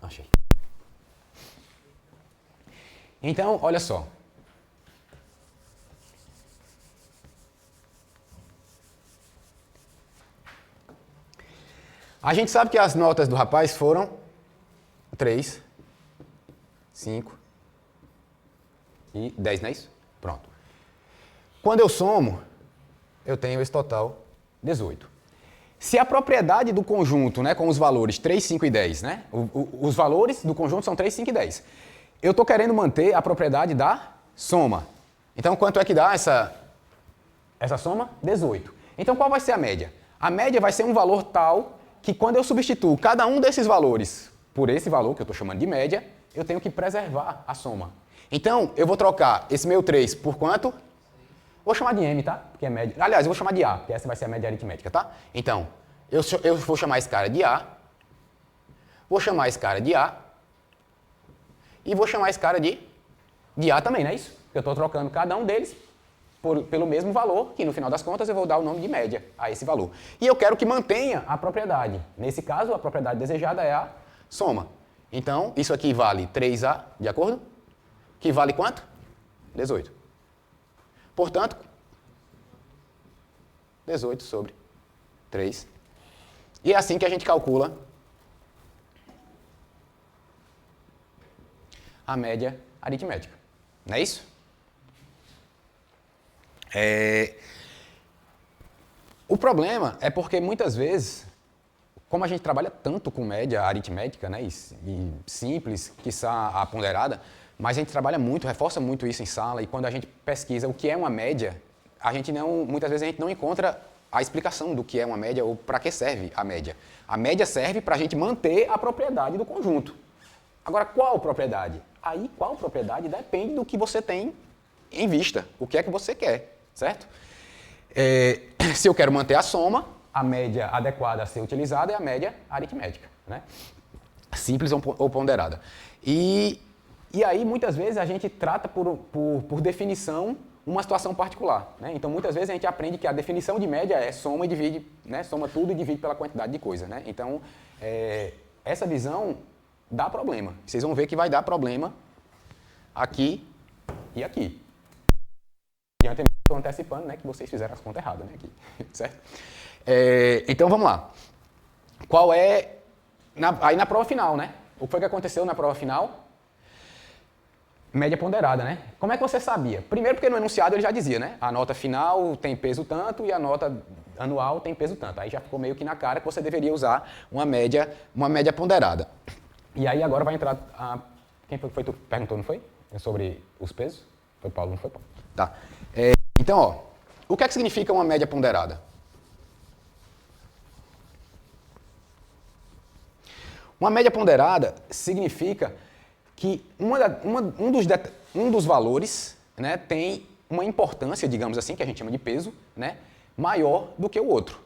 Achei. Então, olha só. A gente sabe que as notas do rapaz foram 3, 5 e 10, não é isso? Pronto. quando eu somo, eu tenho esse total 18. Se a propriedade do conjunto, né, com os valores 3, 5 e 10, né, os valores do conjunto são 3, 5 e 10, eu estou querendo manter a propriedade da soma. Então, quanto é que dá essa soma? 18. Então, qual vai ser a média? A média vai ser um valor tal que quando eu substituo cada um desses valores por esse valor, que eu estou chamando de média, eu tenho que preservar a soma. Então, eu vou trocar esse meu 3 por quanto? Vou chamar de M, tá? Porque é média. Aliás, eu vou chamar de A, porque essa vai ser a média aritmética, tá? Então, eu vou chamar esse cara de A, vou chamar esse cara de A, e vou chamar esse cara de A também, não é isso? Eu estou trocando cada um deles pelo mesmo valor, que no final das contas eu vou dar o nome de média a esse valor. E eu quero que mantenha a propriedade. Nesse caso, a propriedade desejada é a soma. Então, isso aqui vale 3A, de acordo? Que vale quanto? 18. Portanto, 18 sobre 3. E é assim que a gente calcula a média aritmética. Não é isso? O problema é porque muitas vezes, como a gente trabalha tanto com média aritmética, né, e simples, quiçá a ponderada, mas a gente trabalha muito, reforça muito isso em sala, e quando a gente pesquisa o que é uma média, muitas vezes a gente não encontra a explicação do que é uma média ou para que serve a média. A média serve para a gente manter a propriedade do conjunto. Agora, qual propriedade? Aí, qual propriedade depende do que você tem em vista, o que é que você quer, certo? Se eu quero manter a soma, a média adequada a ser utilizada é a média aritmética, né? Simples ou ponderada. E aí, muitas vezes, a gente trata por definição uma situação particular, né? Então, muitas vezes, a gente aprende que a definição de média é soma e divide, né? Soma tudo e divide pela quantidade de coisa, né? Então, essa visão dá problema. Vocês vão ver que vai dar problema aqui e aqui. De antemão, estou antecipando, né, que vocês fizeram as contas erradas, né, aqui, certo? Então, vamos lá. Qual é... Aí na prova final, né? O que foi que aconteceu na prova final? Média ponderada, né? Como é que você sabia? Primeiro porque no enunciado ele já dizia, né? A nota final tem peso tanto e a nota anual tem peso tanto. Aí já ficou meio que na cara que você deveria usar uma média ponderada. E aí agora vai entrar... Quem foi que tu perguntou, não foi? Sobre os pesos? Foi Paulo, não foi Paulo? Tá. Então, ó, o que é que significa uma média ponderada? Uma média ponderada significa que um dos valores, né, tem uma importância, digamos assim, que a gente chama de peso, né, maior do que o outro.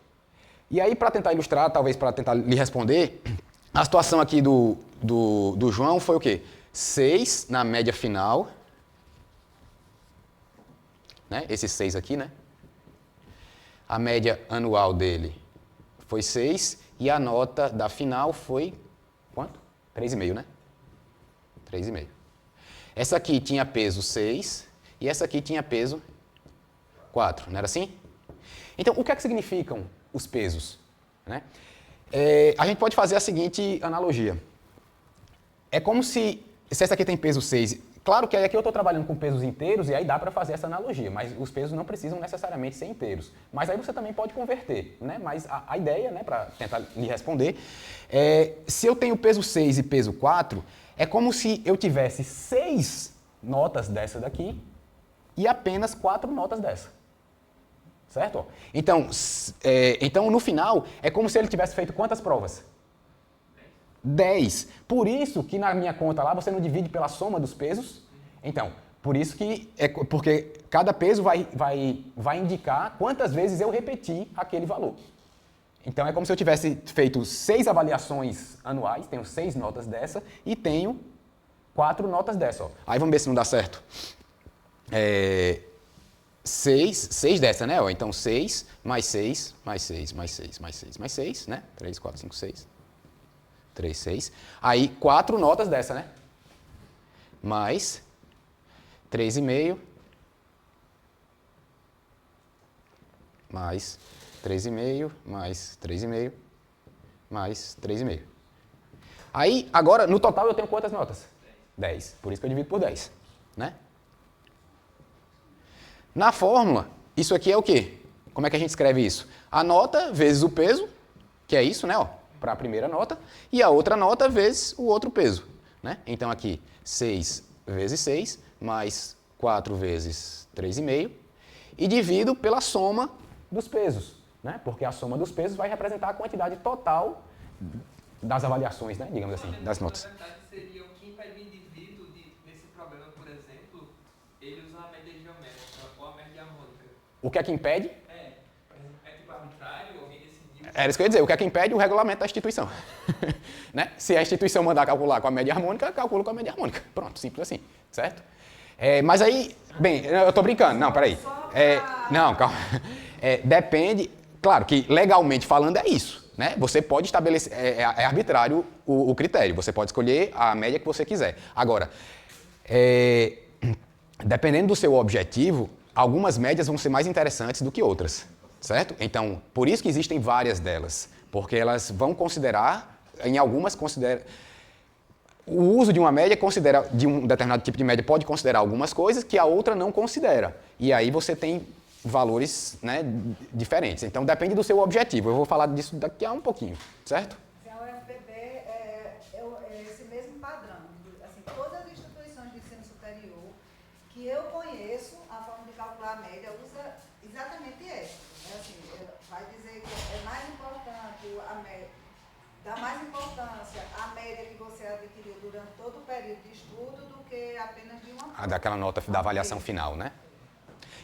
E aí, para tentar ilustrar, talvez para tentar lhe responder, a situação aqui do João foi o quê? 6 na média final, né, esse 6 aqui, né? A média anual dele foi 6 e a nota da final foi quanto? 3,5, né? 3,5. Essa aqui tinha peso 6 e essa aqui tinha peso 4, não era assim? Então, o que é que significam os pesos? Né? A gente pode fazer a seguinte analogia. É como se essa aqui tem peso 6, claro que aqui eu estou trabalhando com pesos inteiros e aí dá para fazer essa analogia, mas os pesos não precisam necessariamente ser inteiros. Mas aí você também pode converter, né? Mas a ideia, né, para tentar lhe responder, se eu tenho peso 6 e peso 4, é como se eu tivesse 6 notas dessa daqui e apenas 4 notas dessa. Certo? Então, no final, é como se ele tivesse feito quantas provas? 10. Por isso que na minha conta lá, você não divide pela soma dos pesos. Então, por isso que... porque cada peso vai indicar quantas vezes eu repeti aquele valor. Então, é como se eu tivesse feito 6 avaliações anuais, tenho 6 notas dessa, e tenho 4 notas dessa. Ó. Aí vamos ver se não dá certo. 6 dessa, né? Ó, então, 6 mais 6, mais 6, mais 6, mais 6, mais 6, né? 3, 4, 5, 6. 3, 6. Aí, 4 notas dessa, né? Mais 3,5. Mais 3,5, mais 3,5, mais 3,5. Aí, agora, no total eu tenho quantas notas? 10. Por isso que eu divido por 10, né? Na fórmula, isso aqui é o quê? Como é que a gente escreve isso? A nota vezes o peso, que é isso, né? Para a primeira nota, e a outra nota vezes o outro peso. Né? Então aqui, 6 vezes 6, mais 4 vezes 3,5, e divido pela soma dos pesos, né? Porque a soma dos pesos vai representar a quantidade total das avaliações, né? Digamos assim, das notas. Na verdade, seria o que impede o indivíduo de, nesse problema, por exemplo, ele usar a média geométrica ou a média harmônica. O que é que impede? É tipo arbitrário, alguém decidiu. Era isso que eu ia dizer, o que é que impede? O regulamento da instituição. Né? Se a instituição mandar calcular com a média harmônica, calcula com a média harmônica. Pronto, simples assim, certo? Mas aí, bem, eu estou brincando, não, peraí. Não, calma. Depende, claro que legalmente falando é isso. Né? Você pode estabelecer, é arbitrário o critério, você pode escolher a média que você quiser. Agora, dependendo do seu objetivo, algumas médias vão ser mais interessantes do que outras, certo? Então, por isso que existem várias delas, porque elas vão considerar, em algumas consideram, o uso de uma média considera, de um determinado tipo de média pode considerar algumas coisas que a outra não considera, e aí você tem valores, né, diferentes. Então, depende do seu objetivo. Eu vou falar disso daqui a um pouquinho, certo? A UFPB é esse mesmo padrão. Assim, todas as instituições de ensino superior que eu conheço, a forma de calcular a média usa exatamente essa. Assim, vai dizer que é mais importante a média, dá mais importância à média que você adquiriu durante todo o período de estudo do que apenas de uma. Daquela nota da avaliação final, né?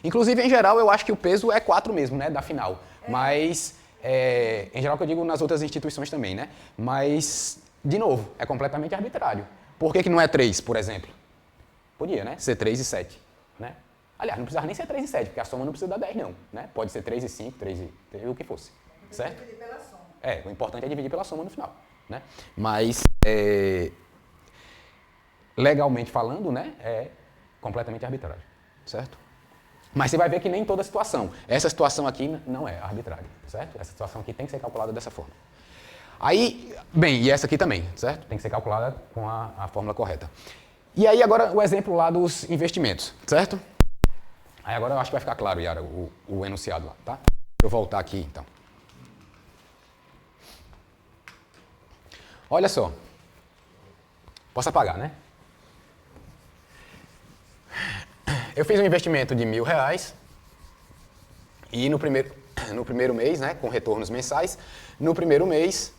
Inclusive, em geral, eu acho que o peso é 4 mesmo, né, da final. Mas, em geral, que eu digo nas outras instituições também, né? Mas, de novo, é completamente arbitrário. Por que não é 3, por exemplo? Podia, né? Ser 3 e 7, né? Aliás, não precisava nem ser 3 e 7, porque a soma não precisa dar 10, não, né? Pode ser 3 e 5, 3 e o que fosse, certo? Dividir pela soma. O importante é dividir pela soma no final, né? Mas, legalmente falando, né, é completamente arbitrário, certo? Mas você vai ver que nem toda situação. Essa situação aqui não é arbitrária, certo? Essa situação aqui tem que ser calculada dessa forma. Aí, bem, e essa aqui também, certo? Tem que ser calculada com a fórmula correta. E aí agora o exemplo lá dos investimentos, certo? Aí agora eu acho que vai ficar claro, Yara, o enunciado lá, tá? Deixa eu voltar aqui, então. Olha só. Posso apagar, né? Eu fiz um investimento de R$1.000 e no primeiro mês, né, com retornos mensais, no primeiro mês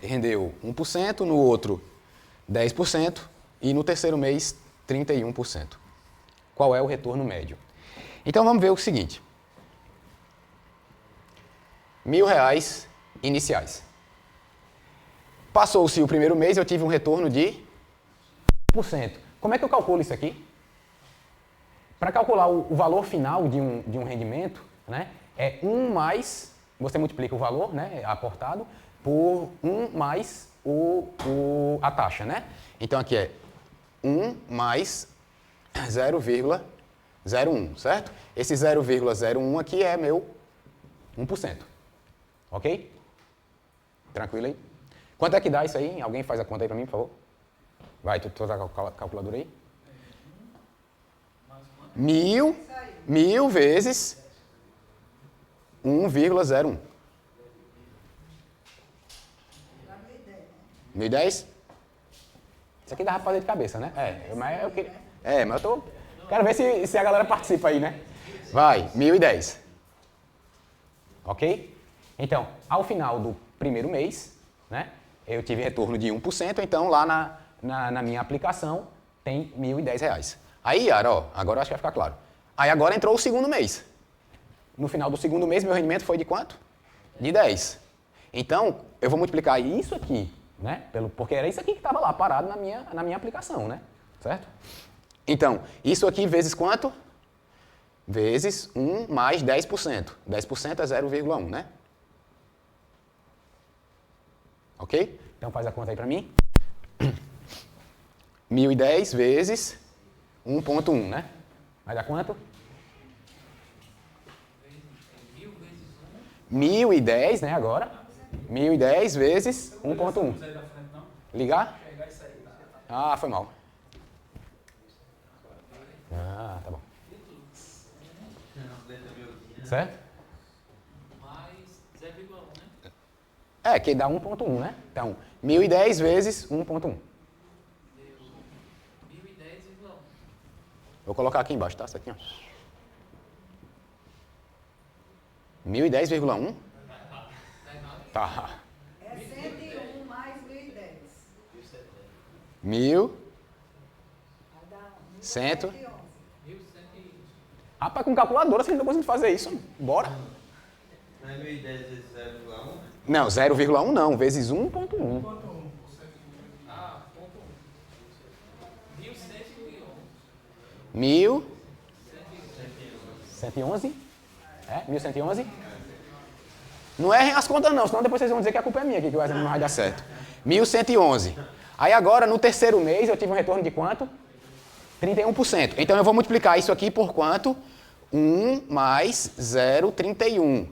rendeu 1%, no outro 10% e no terceiro mês 31%. Qual é o retorno médio? Então vamos ver o seguinte. R$1.000 iniciais. Passou-se o primeiro mês, eu tive um retorno de 1%. Como é que eu calculo isso aqui? Para calcular o valor final de um rendimento, né, é 1 mais, você multiplica o valor, né, aportado, por 1 mais a taxa, né? Então aqui é 1 mais 0,01, certo? Esse 0,01 aqui é meu 1%. Ok? Tranquilo aí? Quanto é que dá isso aí? Alguém faz a conta aí para mim, por favor? Vai, tu tá com a calculadora aí? 1.000 vezes 1,01. 1.010? Isso aqui dá pra fazer de cabeça, né? Mas eu queria. Mas eu tô. Quero ver se a galera participa aí, né? Vai, 1.010. Ok? Então, ao final do primeiro mês, né? Eu tive retorno de 1%, então lá na minha aplicação tem R$1.010. Aí, Yara, ó, agora eu acho que vai ficar claro. Aí agora entrou o segundo mês. No final do segundo mês, meu rendimento foi de quanto? De 10. Então, eu vou multiplicar isso aqui, né? Porque era isso aqui que estava lá, parado na minha aplicação, né? Certo? Então, isso aqui vezes quanto? Vezes 1 mais 10%. 10% é 0,1, né? Ok? Então faz a conta aí para mim. 1.010 vezes 1,1, né? Vai dar quanto? 1.010, né, agora? 1.010 vezes 1,1. Ligar? Ah, foi mal. Ah, tá bom. Letra miudinha. Certo? Mais 0,1, né? É, que dá 1.1, né? Então, 1010 vezes 1.1. Deu 1010,1. Vou colocar aqui embaixo, tá? Isso aqui, ó. 1010,1? Tá errado? Tá. É 101 mais 1010. 1.100. Vai dar 100. 1111. 1111. Rapaz, com calculadora vocês não estão conseguindo fazer isso. Bora. Não é 1010 vezes 0,1? Não, 0,1 não, vezes 1.1. Ah, ponto 1. 1111. 1.111? É? 1.111? Não errem as contas não, senão depois vocês vão dizer que a culpa é minha aqui, que o exame não vai dar certo. 1.111. Aí agora, no terceiro mês, eu tive um retorno de quanto? 31%. Então eu vou multiplicar isso aqui por quanto? 1 mais 0,31.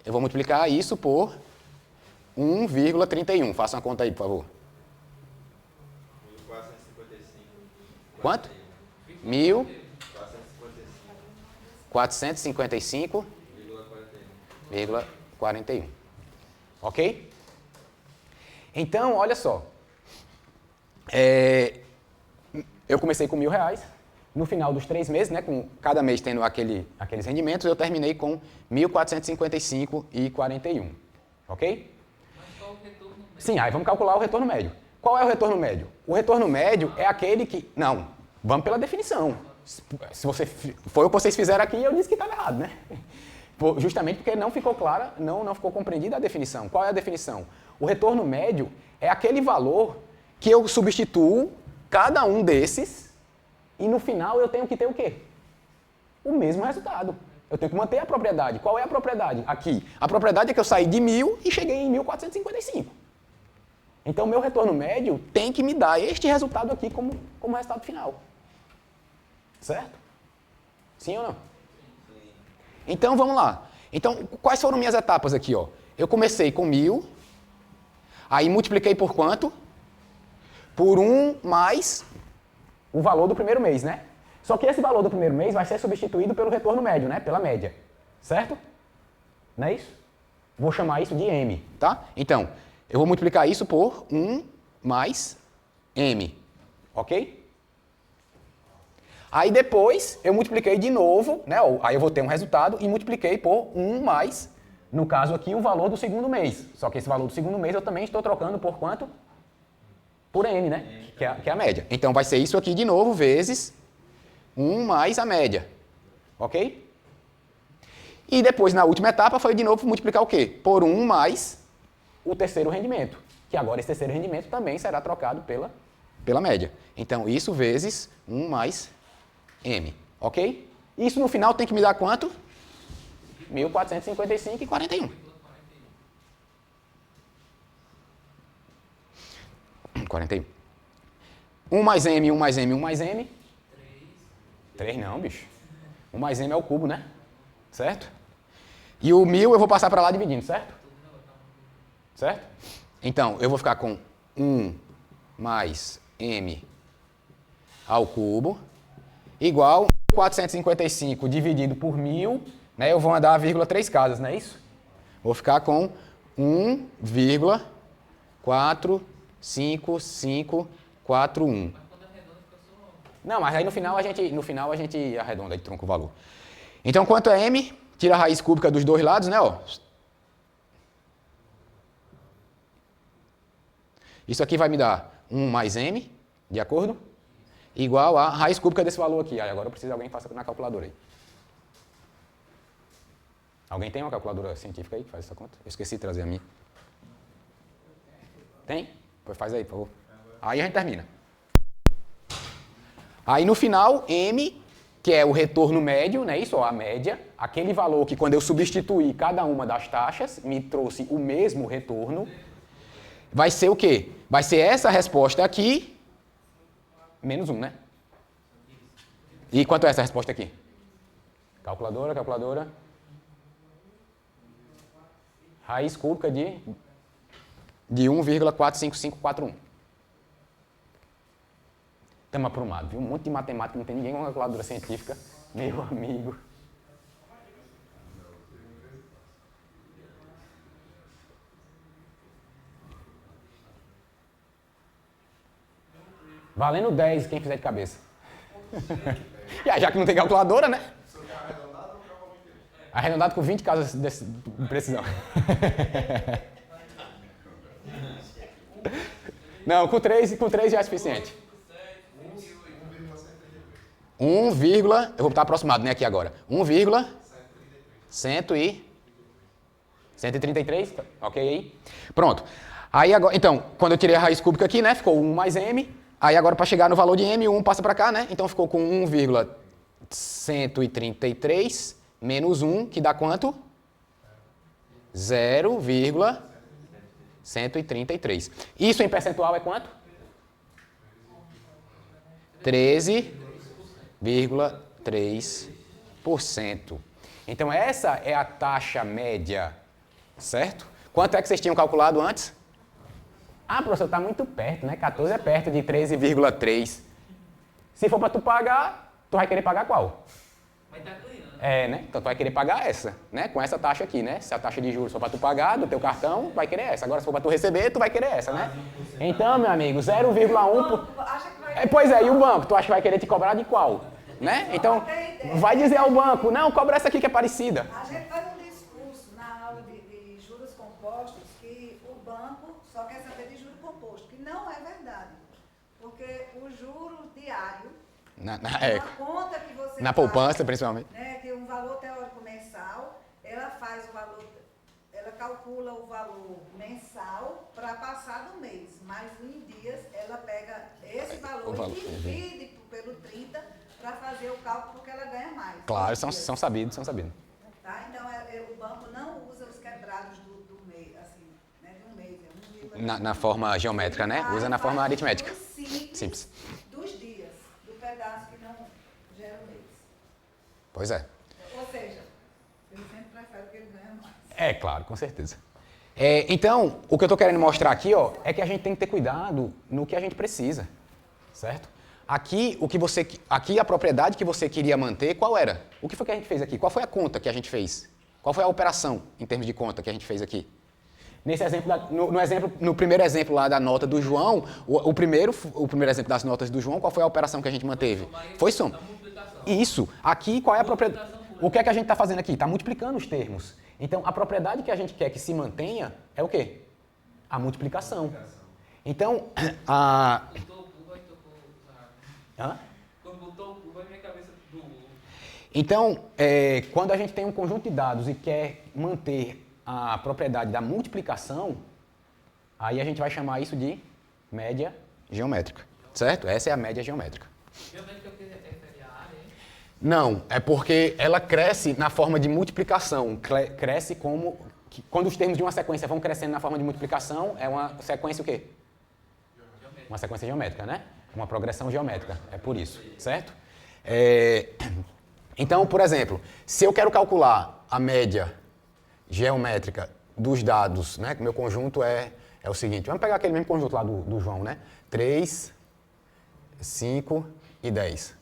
Eu vou multiplicar isso por 1,31. Faça uma conta aí, por favor. 1455. Quanto? 1.455,41. Ok? Então, olha só. Eu comecei com R$1.000. No final dos 3 meses, né, com cada mês tendo aqueles rendimentos, eu terminei com 1.455,41. Ok? Mas qual o retorno médio? Sim, aí vamos calcular o retorno médio. Qual é o retorno médio? O retorno médio é aquele que... Não, vamos pela definição. Se você foi o que vocês fizeram aqui, eu disse que estava errado, né? Justamente porque não ficou clara, não ficou compreendida a definição. Qual é a definição? O retorno médio é aquele valor que eu substituo cada um desses e no final eu tenho que ter o quê? O mesmo resultado. Eu tenho que manter a propriedade. Qual é a propriedade? Aqui. A propriedade é que eu saí de 1.000 e cheguei em 1.455. Então, meu retorno médio tem que me dar este resultado aqui como resultado final. Certo? Sim ou não? Sim. Então, vamos lá. Então, quais foram minhas etapas aqui? Ó? Eu comecei com 1.000, aí multipliquei por quanto? Por 1 mais o valor do primeiro mês, né? Só que esse valor do primeiro mês vai ser substituído pelo retorno médio, né? Pela média. Certo? Não é isso? Vou chamar isso de M, tá? Então, eu vou multiplicar isso por 1 mais M. Ok? Aí depois eu multipliquei de novo, né? Aí eu vou ter um resultado e multipliquei por 1 mais, no caso aqui, o valor do segundo mês. Só que esse valor do segundo mês eu também estou trocando por quanto? Por M, né? Que é a média. Então vai ser isso aqui de novo vezes 1 mais a média. Ok? E depois, na última etapa, foi de novo multiplicar o quê? Por 1 mais o terceiro rendimento. Que agora esse terceiro rendimento também será trocado pela média. Então, isso vezes 1 mais M. Ok? Isso no final tem que me dar quanto? 1.455,41. 41. 1 mais M, 1 mais M, 1 mais M. 3 não, bicho. 1 mais M é o cubo, né? Certo? E o 1.000 eu vou passar para lá dividindo, certo? Certo? Então, eu vou ficar com 1 mais M ao cubo igual 455 dividido por 1.000, né? Eu vou andar 3 casas, não é isso? Vou ficar com 1,45541. Não, mas aí no final a gente arredonda e trunca o valor. Então, quanto é M? Tira a raiz cúbica dos dois lados, né? Ó. Isso aqui vai me dar 1 mais M, de acordo? Igual a raiz cúbica desse valor aqui. Aí agora eu preciso de alguém que faça na calculadora aí. Alguém tem uma calculadora científica aí que faz essa conta? Eu esqueci de trazer a minha. Tem? Pois faz aí, por favor. Aí a gente termina. Aí no final, M, que é o retorno médio, né? Isso, ó, a média, aquele valor que quando eu substituir cada uma das taxas, me trouxe o mesmo retorno, vai ser o quê? Vai ser essa resposta aqui, menos 1, né? E quanto é essa resposta aqui? Calculadora. Raiz cúbica de 1,45541. Estamos aprumados, viu? Um monte de matemática, não tem ninguém com uma calculadora científica. Meu amigo. Valendo 10, quem fizer de cabeça. Já que não tem calculadora, né? Arredondado com 20 casas de precisão. Não, com 3 já é suficiente. 1, eu vou botar aproximado, né, aqui agora. 133, ok aí? Pronto. Aí agora, então, quando eu tirei a raiz cúbica aqui, né, ficou 1 mais m. Aí agora para chegar no valor de m, o 1 passa para cá, né? Então ficou com 1,133 menos 1, que dá quanto? 0,133. Isso em percentual é quanto? 13,3%. Então essa é a taxa média, certo? Quanto é que vocês tinham calculado antes? Ah, professor, está muito perto, né? 14 é perto de 13,3. Se for para tu pagar, tu vai querer pagar qual? Vai estar ganhando. É, né? Então tu vai querer pagar essa, né? Com essa taxa aqui, né? Se a taxa de juros for para tu pagar do teu cartão, vai querer essa. Agora se for para tu receber, tu vai querer essa, né? Então, meu amigo, 0,1... Pois é, e o banco? Tu acha que vai querer te cobrar de qual? Né? Então, vai dizer ao banco, não, cobra essa aqui que é parecida. A gente faz um discurso na aula de juros compostos que o banco só quer saber de juros compostos, que não é verdade. Porque o juro diário, uma conta que você na faz, poupança, principalmente. né, que um valor teórico mensal, ela faz o valor, ela calcula o valor mensal para passar do mês, mas em dias ela pega esse valor e divide pelo 30 para fazer o cálculo porque ela ganha mais. Claro, são sabidos. Tá? Então, o banco não usa os quebrados do mês, assim, né, de um mês. Na forma geométrica, né? Usa na forma aritmética. Simples. Dos dias, do pedaço que não gera o mês. Pois é. Ou seja, ele sempre prefere que ele ganhe mais. É, claro, com certeza. Então, o que eu estou querendo mostrar aqui, ó, é que a gente tem que ter cuidado no que a gente precisa, certo? Aqui, aqui a propriedade que você queria manter, qual era? O que foi que a gente fez aqui? Qual foi a conta que a gente fez? Qual foi a operação, em termos de conta, que a gente fez aqui? Nesse exemplo, no primeiro exemplo lá da nota do João, o primeiro exemplo das notas do João, qual foi a operação que a gente manteve? Foi soma. Isso. Aqui, qual é a propriedade? O que é que a gente está fazendo aqui? Está multiplicando os termos. Então, a propriedade que a gente quer que se mantenha é o quê? A multiplicação. Então, Quando botou o cubo, a minha cabeça doou. Então, quando a gente tem um conjunto de dados e quer manter a propriedade da multiplicação, aí a gente vai chamar isso de média geométrica, certo? Essa é a média geométrica. Geométrica que refere à área, hein? Não, é porque ela cresce na forma de multiplicação, cresce como... Quando os termos de uma sequência vão crescendo na forma de multiplicação, é uma sequência o quê? Uma sequência geométrica, né? Uma progressão geométrica, é por isso, certo? Então, por exemplo, se eu quero calcular a média geométrica dos dados, né? Que meu conjunto é o seguinte, vamos pegar aquele mesmo conjunto lá do João, né? 3, 5 e 10.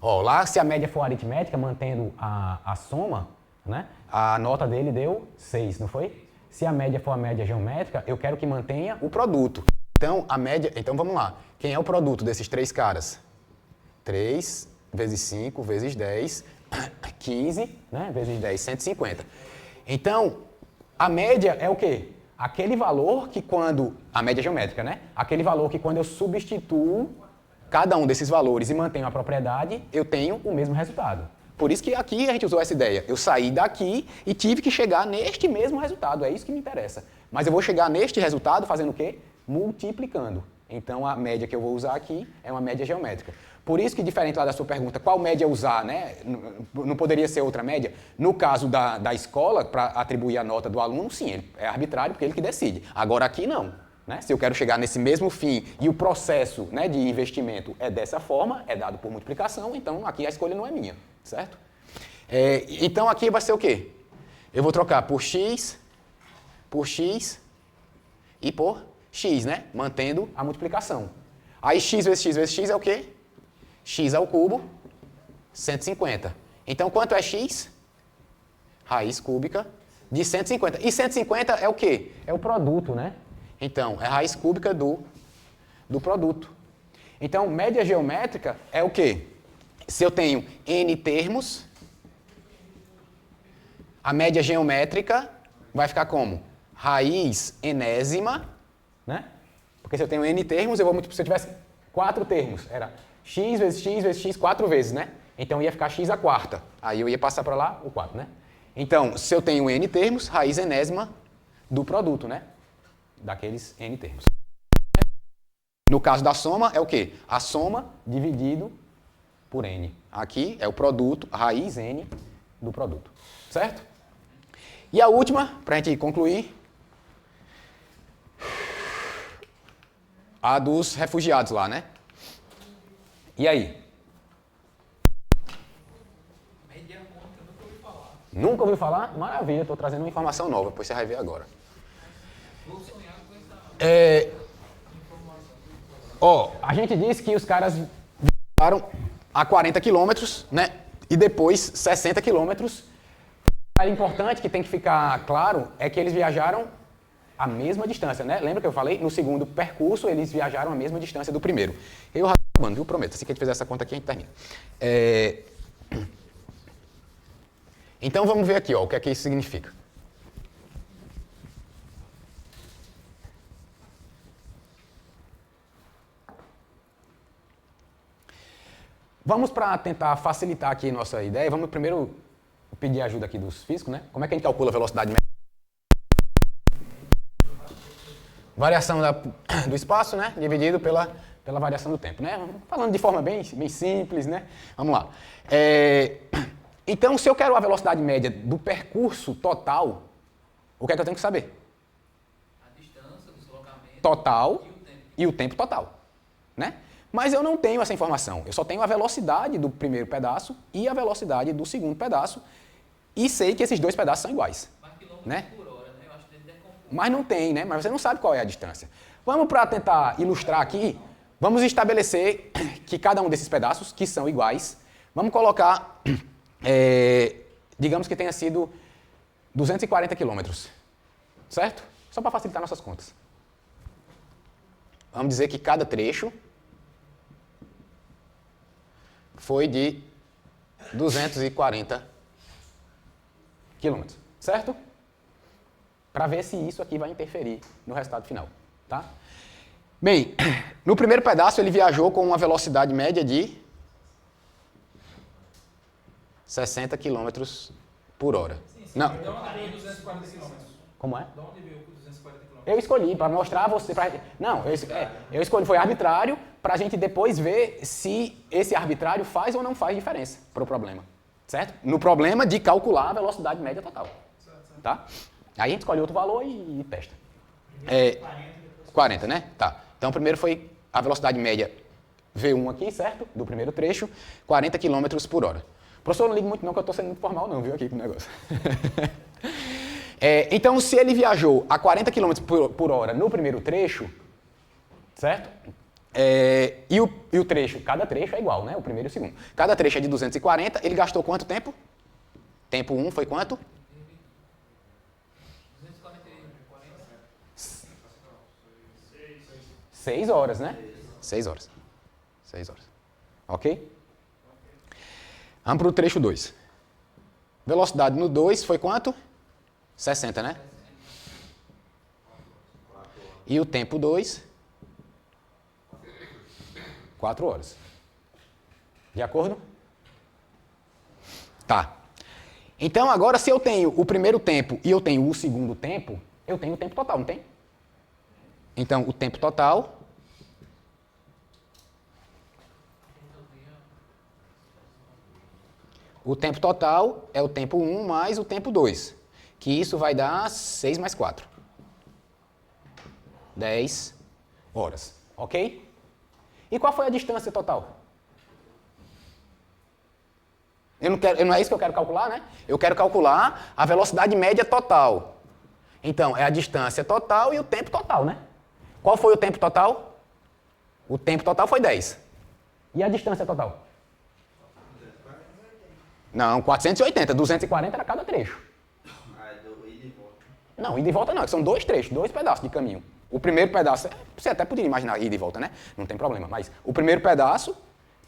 Ó, lá se a média for aritmética, mantendo a soma, né? A nota dele deu 6, não foi? Se a média for a média geométrica, eu quero que mantenha o produto. Então, a média... Então, vamos lá. Quem é o produto desses três caras? 3 vezes 5 vezes 10, 15, né? Vezes 10, 150. Então, a média é o quê? Aquele valor que quando... A média geométrica, né? Aquele valor que quando eu substituo cada um desses valores e mantenho a propriedade, eu tenho o mesmo resultado. Por isso que aqui a gente usou essa ideia. Eu saí daqui e tive que chegar neste mesmo resultado. É isso que me interessa. Mas eu vou chegar neste resultado fazendo o quê? Multiplicando. Então, a média que eu vou usar aqui é uma média geométrica. Por isso que, diferente lá da sua pergunta, qual média usar, né? Não poderia ser outra média? No caso da escola, para atribuir a nota do aluno, sim, é arbitrário, porque ele que decide. Agora, aqui não. Né? Se eu quero chegar nesse mesmo fim e o processo, né, de investimento é dessa forma, é dado por multiplicação, então aqui a escolha não é minha, certo? Então, aqui vai ser o quê? Eu vou trocar por x e por x, né? Mantendo a multiplicação. Aí x vezes x vezes x é o quê? X ao cubo, 150. Então, quanto é x? Raiz cúbica de 150. E 150 é o quê? É o produto, né? Então, é a raiz cúbica do produto. Então, média geométrica é o quê? Se eu tenho n termos, a média geométrica vai ficar como? Raiz enésima, né? Porque se eu tenho n termos, eu vou multiplicar. Se eu tivesse 4 termos, era x vezes x vezes x 4 vezes, né? Então ia ficar x à quarta. Aí eu ia passar para lá o 4, né? Então, se eu tenho n termos, raiz enésima do produto, né? Daqueles n termos. No caso da soma, é o quê? A soma dividido por n. Aqui é o produto, a raiz n do produto. Certo? E a última, para a gente concluir, a dos refugiados lá, né? E aí? Média mônica, nunca ouvi falar. Nunca ouviu falar? Maravilha, estou trazendo uma informação nova, depois você vai ver agora. Vou sonhar com essa A gente disse que os caras viajaram a 40 quilômetros, né? E depois 60 quilômetros. O importante que tem que ficar claro é que eles viajaram a mesma distância, né? Lembra que eu falei? No segundo percurso, eles viajaram a mesma distância do primeiro. Eu acabando, viu? Prometo. Assim que a gente fizer essa conta aqui, a gente termina. Então, vamos ver aqui, ó, o que é que isso significa. Vamos para tentar facilitar aqui nossa ideia. Vamos primeiro pedir ajuda aqui dos físicos, né? Como é que a gente calcula a velocidade média? Variação do espaço, né? Dividido pela variação do tempo, né? Falando de forma bem simples, né? Vamos lá. Então, se eu quero a velocidade média do percurso total, o que é que eu tenho que saber? a distância, o deslocamento Total e o tempo. e o tempo total, né? Mas eu não tenho essa informação. Eu só tenho a velocidade do primeiro pedaço e a velocidade do segundo pedaço e sei que esses dois pedaços são iguais. Mas quilômetros Né? por hora, né? Eu acho que ele decompõe. Mas não tem, né? Mas você não sabe qual é a distância. Vamos para tentar ilustrar aqui, vamos estabelecer que cada um desses pedaços, que são iguais, vamos colocar, digamos que tenha sido 240 quilômetros, certo? Só para facilitar nossas contas. Vamos dizer que cada trecho foi de 240 quilômetros, certo? Para ver se isso aqui vai interferir no resultado final, tá? Bem, no primeiro pedaço ele viajou com uma velocidade média de 60 km por hora. Não. De onde veio 240 km? Como é? De onde veio 240 km? Eu escolhi para mostrar a você. Não, eu escolhi, foi arbitrário, para a gente depois ver se esse arbitrário faz ou não faz diferença para o problema. Certo? No problema de calcular a velocidade média total. Tá? Aí a gente escolhe outro valor e testa. 40, né? Tá. Então primeiro foi a velocidade média V1 aqui, certo? Do primeiro trecho, 40 km por hora. Professor, não liga muito não, que eu estou sendo muito formal não, viu, aqui com o negócio. Então, se ele viajou a 40 km por hora no primeiro trecho, certo? E o trecho, cada trecho é igual, né? O primeiro e o segundo. Cada trecho é de 240, ele gastou quanto tempo? Tempo 1 foi quanto? 6 horas, né? 6 horas. 6 horas. Ok? Vamos para o trecho 2. Velocidade no 2 foi quanto? 60, né? E o tempo 2? 4 horas. De acordo? Tá. Então, agora, se eu tenho o primeiro tempo e eu tenho o segundo tempo, eu tenho o tempo total, não tem? Então, o tempo total... O tempo total é o tempo 1 mais o tempo 2, que isso vai dar 6 mais 4. 10 horas, ok? E qual foi a distância total? Não é isso que eu quero calcular, né? Eu quero calcular a velocidade média total. Então, é a distância total e o tempo total, né? Qual foi o tempo total? O tempo total foi 10. E a distância total? Não, 480. 240 era cada trecho. Não, ida e volta não, que são 2 trechos, 2 pedaços de caminho. O primeiro pedaço, você até poderia imaginar ida e volta, né? Não tem problema, mas o primeiro pedaço,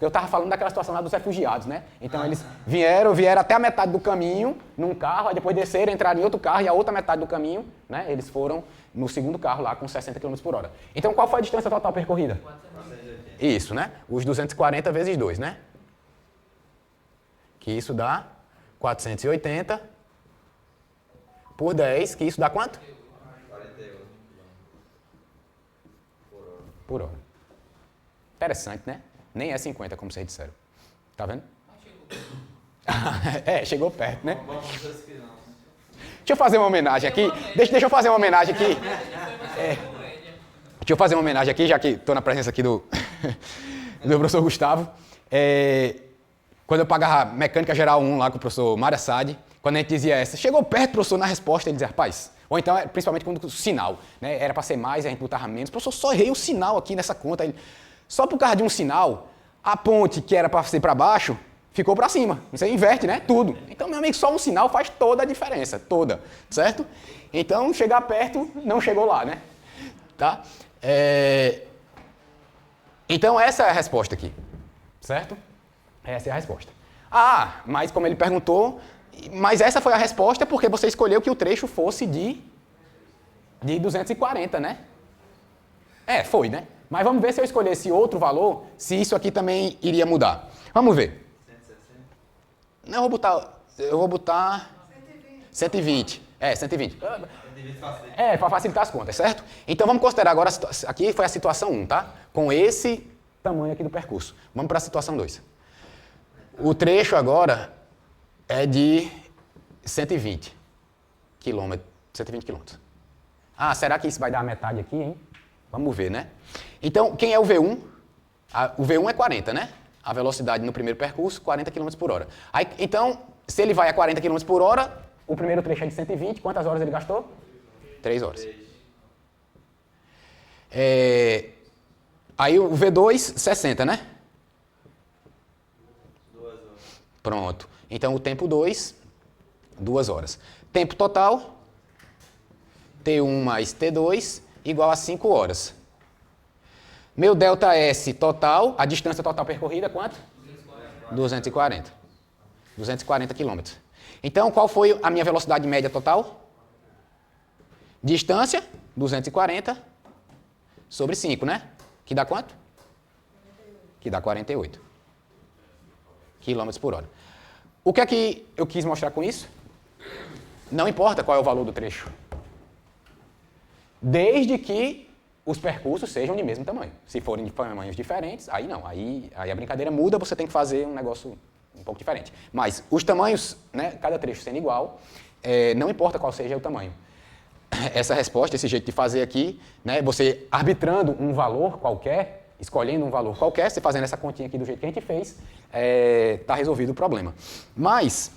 eu estava falando daquela situação lá dos refugiados, né? Então eles vieram até a metade do caminho num carro, aí depois desceram, entraram em outro carro e a outra metade do caminho, né? Eles foram no segundo carro lá com 60 km por hora. Então qual foi a distância total percorrida? 480. Isso, né? Os 240 vezes 2, né? Que isso dá 480 por 10, que isso dá quanto? 48 por hora. Interessante, né? Nem é 50, como vocês disseram. Tá vendo? Chegou perto, né? Deixa eu fazer uma homenagem aqui. Deixa eu fazer uma homenagem aqui. Deixa eu fazer uma homenagem aqui, já que estou na presença aqui do professor Gustavo. Quando eu pagava Mecânica Geral 1 lá com o professor Mário Assad, quando a gente dizia essa, chegou perto, professor, na resposta, ele dizia, rapaz, ou então, principalmente quando o sinal, né, era para ser mais, a gente botava menos, professor, só errei um sinal aqui nessa conta. Ele, só por causa de um sinal, a ponte que era para ser para baixo, ficou para cima. Você inverte, né? Tudo. Então, meu amigo, só um sinal faz toda a diferença, toda, certo? Então, chegar perto, não chegou lá, né? Tá? Então, essa é a resposta aqui, certo? Essa é a resposta. Ah, mas como ele perguntou, mas essa foi a resposta porque você escolheu que o trecho fosse de 240, né? Foi, né? Mas vamos ver se eu escolhesse outro valor, se isso aqui também iria mudar. Vamos ver. 160? Não, eu vou botar 120. 120. Para facilitar as contas, certo? Então vamos considerar agora, aqui foi a situação 1, tá? Com esse tamanho aqui do percurso. Vamos para a situação 2. O trecho agora é de 120 quilômetros. Ah, será que isso vai dar a metade aqui, hein? Vamos ver, né? Então, quem é o V1? O V1 é 40, né? A velocidade no primeiro percurso, 40 km por hora. Aí, então, se ele vai a 40 km por hora, o primeiro trecho é de 120, quantas horas ele gastou? 3 horas. Aí o V2, 60, né? 2 horas. Pronto. Então, o tempo 2, 2 horas. Tempo total, T1 mais T2, igual a 5 horas. Meu delta S total, a distância total percorrida, quanto? 240. 240 quilômetros. Então, qual foi a minha velocidade média total? Distância, 240 sobre 5, né? Que dá quanto? Que dá 48 quilômetros por hora. O que é que eu quis mostrar com isso? Não importa qual é o valor do trecho. Desde que os percursos sejam de mesmo tamanho. Se forem de tamanhos diferentes, aí não. Aí a brincadeira muda, você tem que fazer um negócio um pouco diferente. Mas os tamanhos, né, cada trecho sendo igual, não importa qual seja o tamanho. Essa resposta, esse jeito de fazer aqui, né, você arbitrando um valor qualquer, escolhendo um valor qualquer, você fazendo essa continha aqui do jeito que a gente fez, está resolvido o problema. Mas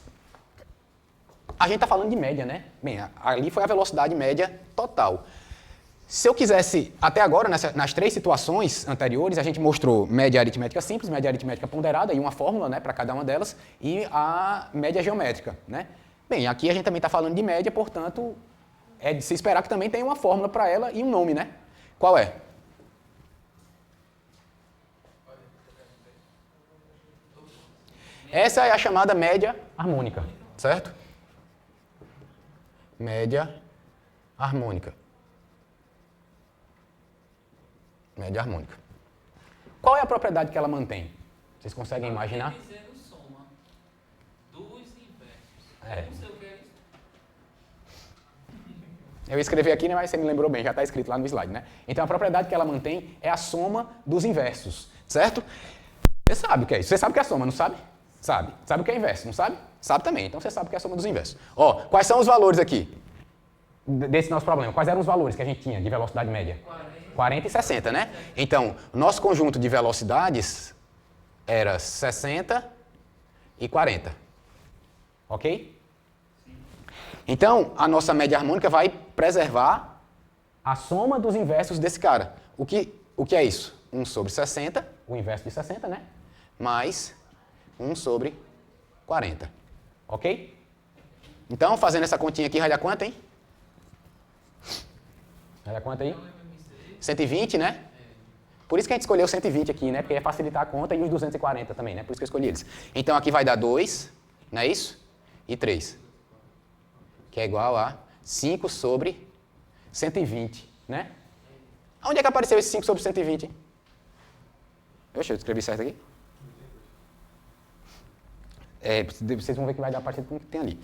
a gente está falando de média, né? Bem, ali foi a velocidade média total. Se eu quisesse, até agora, nas 3 situações anteriores, a gente mostrou média aritmética simples, média aritmética ponderada e uma fórmula, né, para cada uma delas, e a média geométrica, né? Bem, aqui a gente também está falando de média, portanto, é de se esperar que também tenha uma fórmula para ela e um nome, né? Qual é? Essa é a chamada média harmônica, certo? Média harmônica. Média harmônica. Qual é a propriedade que ela mantém? Vocês conseguem imaginar? Dizendo soma dos inversos. É. Não sei o que é isso. Eu escrevi aqui, né, mas você me lembrou bem, já está escrito lá no slide, né? Então a propriedade que ela mantém é a soma dos inversos, certo? Você sabe o que é isso. Você sabe o que é a soma, não sabe? Sabe. Sabe o que é inverso, não sabe? Sabe também. Então você sabe o que é a soma dos inversos. Ó, quais são os valores aqui desse nosso problema? Quais eram os valores que a gente tinha de velocidade média? 40 e 60, né? Então, nosso conjunto de velocidades era 60 e 40. Ok? Então, a nossa média harmônica vai preservar a soma dos inversos desse cara. O que é isso? 1 sobre 60, o inverso de 60, né? Mais 1 sobre 40. Ok? Então, fazendo essa continha aqui, vai dar quanto, hein? Vai dar quanto aí? 120, né? Por isso que a gente escolheu 120 aqui, né? Porque ia facilitar a conta e os 240 também, né? Por isso que eu escolhi eles. Então, aqui vai dar 2, não é isso? E 3. Que é igual a 5 sobre 120, né? Onde é que apareceu esse 5 sobre 120? Oxe, eu escrevi certo aqui? Vocês vão ver que vai dar parecido com o que tem ali.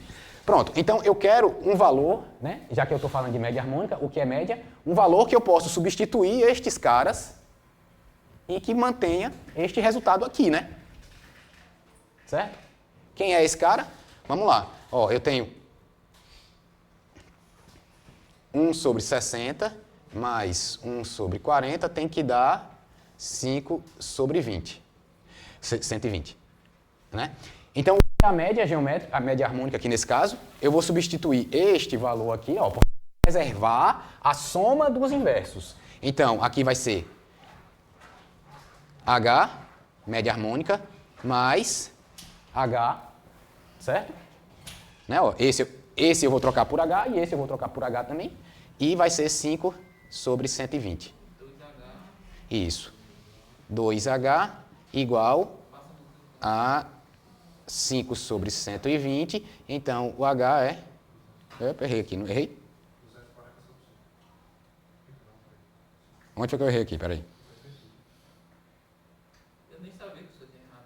Pronto, então eu quero um valor, né? Já que eu estou falando de média harmônica, o que é média? Um valor que eu posso substituir estes caras e que mantenha este resultado aqui, né? Certo? Quem é esse cara? Vamos lá. Ó, eu tenho 1 sobre 60 mais 1 sobre 40 tem que dar 5 sobre 20. 120. Né? Então, a média geométrica, a média harmônica aqui nesse caso, eu vou substituir este valor aqui, ó, para preservar a soma dos inversos. Então, aqui vai ser H, média harmônica, mais H, certo? Né, ó, esse eu vou trocar por H e esse eu vou trocar por H também. E vai ser 5 sobre 120. 2H. Isso. 2H igual a 5 sobre 120. Então, o H é... Eu errei aqui, não errei? Onde foi que eu errei aqui? Peraí. Eu nem sabia que o senhor tinha errado.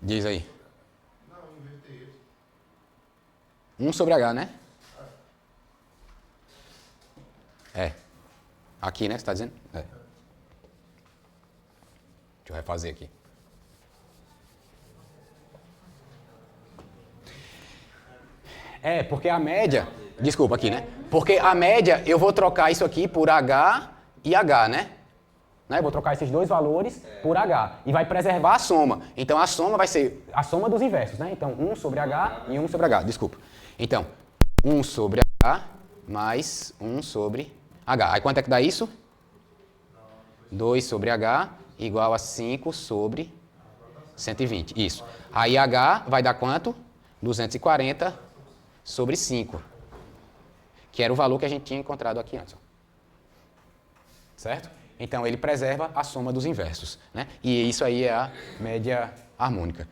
Diz aí. 1 sobre H, né? É. Aqui, né? Você está dizendo? É. Deixa eu refazer aqui. É, porque a média... Desculpa aqui, né? Porque a média, eu vou trocar isso aqui por H e H, né? Eu vou trocar esses dois valores por H. E vai preservar a soma. Então, a soma vai ser a soma dos inversos, né? Então, 1 sobre H e 1 sobre H. Desculpa. Então, 1 sobre H mais 1 sobre H. Aí, quanto é que dá isso? 2 sobre H igual a 5 sobre 120. Isso. Aí, H vai dar quanto? 240 sobre 5. Que era o valor que a gente tinha encontrado aqui antes. Certo? Então, ele preserva a soma dos inversos, né? E isso aí é a média harmônica.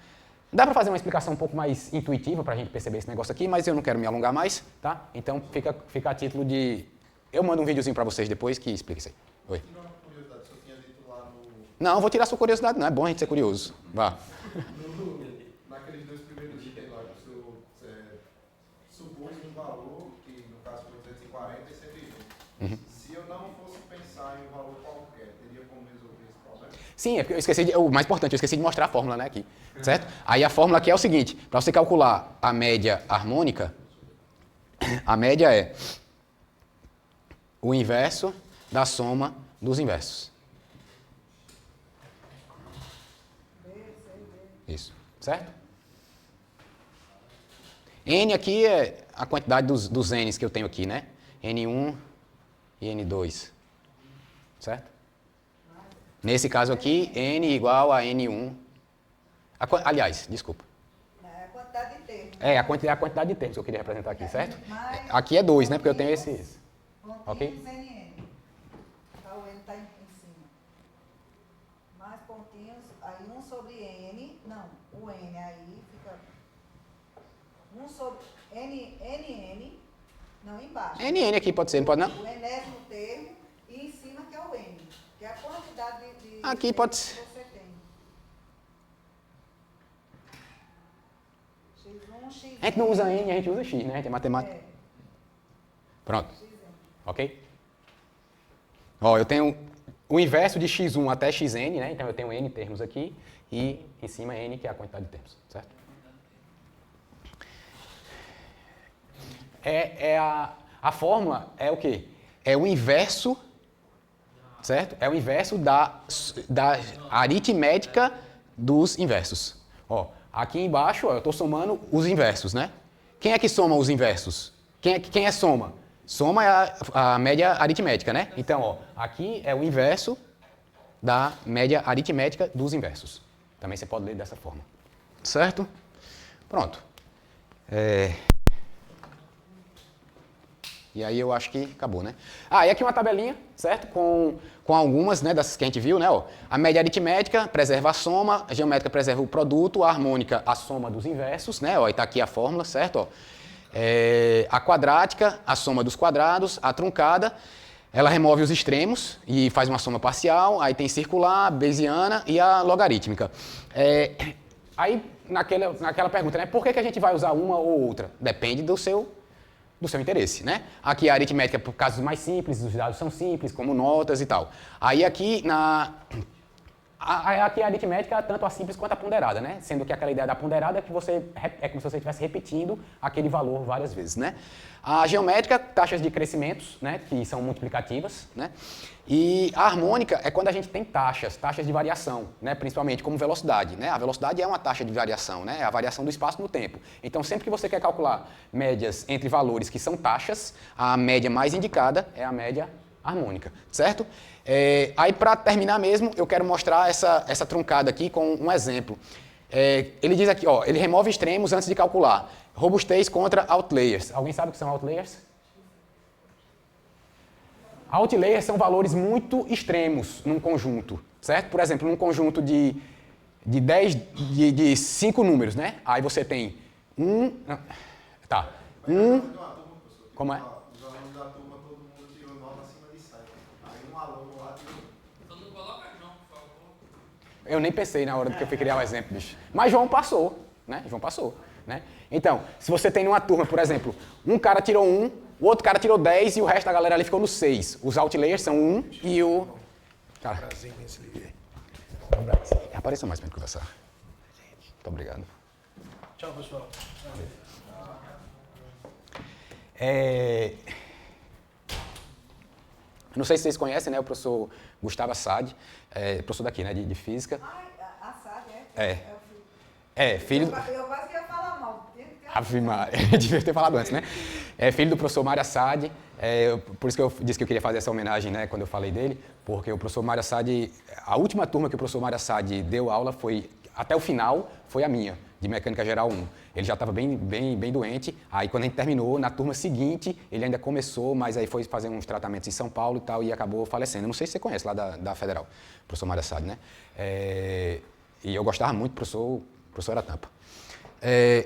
Dá para fazer uma explicação um pouco mais intuitiva para a gente perceber esse negócio aqui, mas eu não quero me alongar mais, tá? Então, fica a título de... Eu mando um videozinho para vocês depois que explica isso aí. Oi. Não, vou tirar sua curiosidade, não. É bom a gente ser curioso. Vá. Naqueles dois primeiros itens lá, que o senhor supôs um valor, que no caso foi 240 e 120. Uhum. Se eu não fosse pensar em um valor qualquer, teria como resolver esse problema? Sim, é porque eu esqueci o mais importante, eu esqueci de mostrar a fórmula, né, aqui. Certo? Aí a fórmula aqui é o seguinte, para você calcular a média harmônica, a média é o inverso da soma dos inversos. Isso, certo? N aqui é a quantidade dos N's que eu tenho aqui, né? N1 e N2, certo? Nesse caso aqui, N igual a N1. Aliás, desculpa. É a quantidade de termos. É a quantidade de termos que eu queria representar aqui, certo? Aqui é 2, né? Porque eu tenho esse. Ok? Pontinhos NN. Tá, o N está em cima. Mais pontinhos, aí 1 sobre N. Não, o N aí fica... 1 sobre NN. Não, embaixo. NN aqui pode ser, não pode não? O enésimo termo e em cima que é o N. Que é a quantidade de Aqui pode que ser. você tem. X1, X. A gente não usa N, a gente usa X, né? A gente é matemática. É, Pronto. XN. Ok? Ó, eu tenho o inverso de x1 até xn, né? Então eu tenho n termos aqui e em cima n, que é a quantidade de termos, certo? A fórmula é o quê? É o inverso, certo? É o inverso da aritmética dos inversos. Ó, aqui embaixo, ó, eu estou somando os inversos, né? Quem é que soma os inversos? Quem é soma? Soma é a média aritmética, né? Então, ó, aqui é o inverso da média aritmética dos inversos. Também você pode ler dessa forma. Certo? Pronto. E aí eu acho que acabou, né? E aqui uma tabelinha, certo? Com algumas, né, dessas que a gente viu, né? Ó, a média aritmética preserva a soma, a geométrica preserva o produto, a harmônica a soma dos inversos, né? Ó, e tá aqui a fórmula, certo? Ó. A quadrática, a soma dos quadrados, a truncada, ela remove os extremos e faz uma soma parcial, aí tem circular, bayesiana e a logarítmica. Aí, naquela pergunta, né? Por que a gente vai usar uma ou outra? Depende do seu interesse, né? Aqui a aritmética por casos mais simples, os dados são simples, como notas e tal. Aí aqui aqui a aritmética tanto a simples quanto a ponderada, né? Sendo que aquela ideia da ponderada é como se você estivesse repetindo aquele valor várias vezes, né? A geométrica, taxas de crescimentos, né? Que são multiplicativas, né? E a harmônica é quando a gente tem taxas de variação, né? Principalmente como velocidade, né? A velocidade é uma taxa de variação, né? É a variação do espaço no tempo. Então, sempre que você quer calcular médias entre valores que são taxas, a média mais indicada é a média harmônica, certo? Aí, para terminar mesmo, eu quero mostrar essa truncada aqui com um exemplo. Ele diz aqui, ó, ele remove extremos antes de calcular. Robustez contra outliers. Alguém sabe o que são outliers? Outliers são valores muito extremos num conjunto, certo? Por exemplo, num conjunto de 5 números, né? Aí você tem Como é? Os alunos da turma, todo mundo tirou nota acima de 7. Aí um aluno lá tirou. Então não coloca João, por favor. Eu nem pensei na hora que eu fui criar o exemplo, bicho. Mas João passou, né? João passou, né? Então, se você tem numa turma, por exemplo, um cara tirou 1, o outro cara tirou 10 e o resto da galera ali ficou no 6. Os outliers são 1 e o... Cara, apareça mais pra gente conversar. Muito obrigado. Tchau, pessoal. Não sei se vocês conhecem, né? O professor Gustavo Assad, professor daqui, né? De física. Assad, Filho... Eu quase que ia falar mal. Ave Maria, devia ter falado antes, né? Filho do professor Mário Assad, por isso que eu disse que eu queria fazer essa homenagem, né, quando eu falei dele, porque o professor Mário Assad, a última turma que o professor Mário Assad deu aula foi, até o final, foi a minha, de Mecânica Geral 1. Ele já estava bem doente, aí quando a gente terminou, na turma seguinte, ele ainda começou, mas aí foi fazer uns tratamentos em São Paulo e tal, e acabou falecendo. Eu não sei se você conhece lá da Federal, o professor Mário Assad, né? E eu gostava muito do professor era tampa.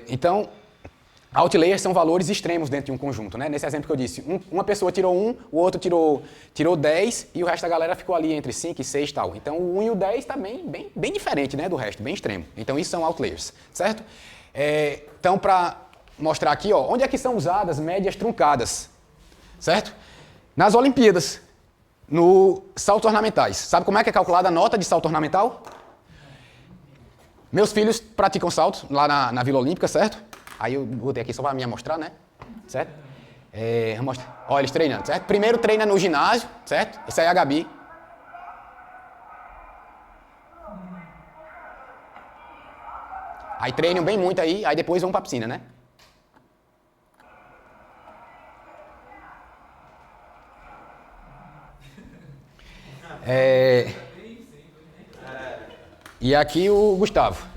Então, outliers são valores extremos dentro de um conjunto, né? Nesse exemplo que eu disse, uma pessoa tirou 1, o outro tirou 10 e o resto da galera ficou ali entre 5 e 6 e tal. Então, o 1 e o 10 está bem diferente, né, do resto, bem extremo. Então, isso são outliers, certo? Então, para mostrar aqui, ó, onde é que são usadas médias truncadas, certo? Nas Olimpíadas, no saltos ornamentais. Sabe como é que é calculada a nota de salto ornamental? Meus filhos praticam salto lá na Vila Olímpica, certo? Aí eu botei aqui só para me mostrar, né? Certo? Olha, eles treinando, certo? Primeiro treina no ginásio, certo? Esse aí é a Gabi. Aí treinam bem muito aí depois vão para a piscina, né? E aqui o Gustavo.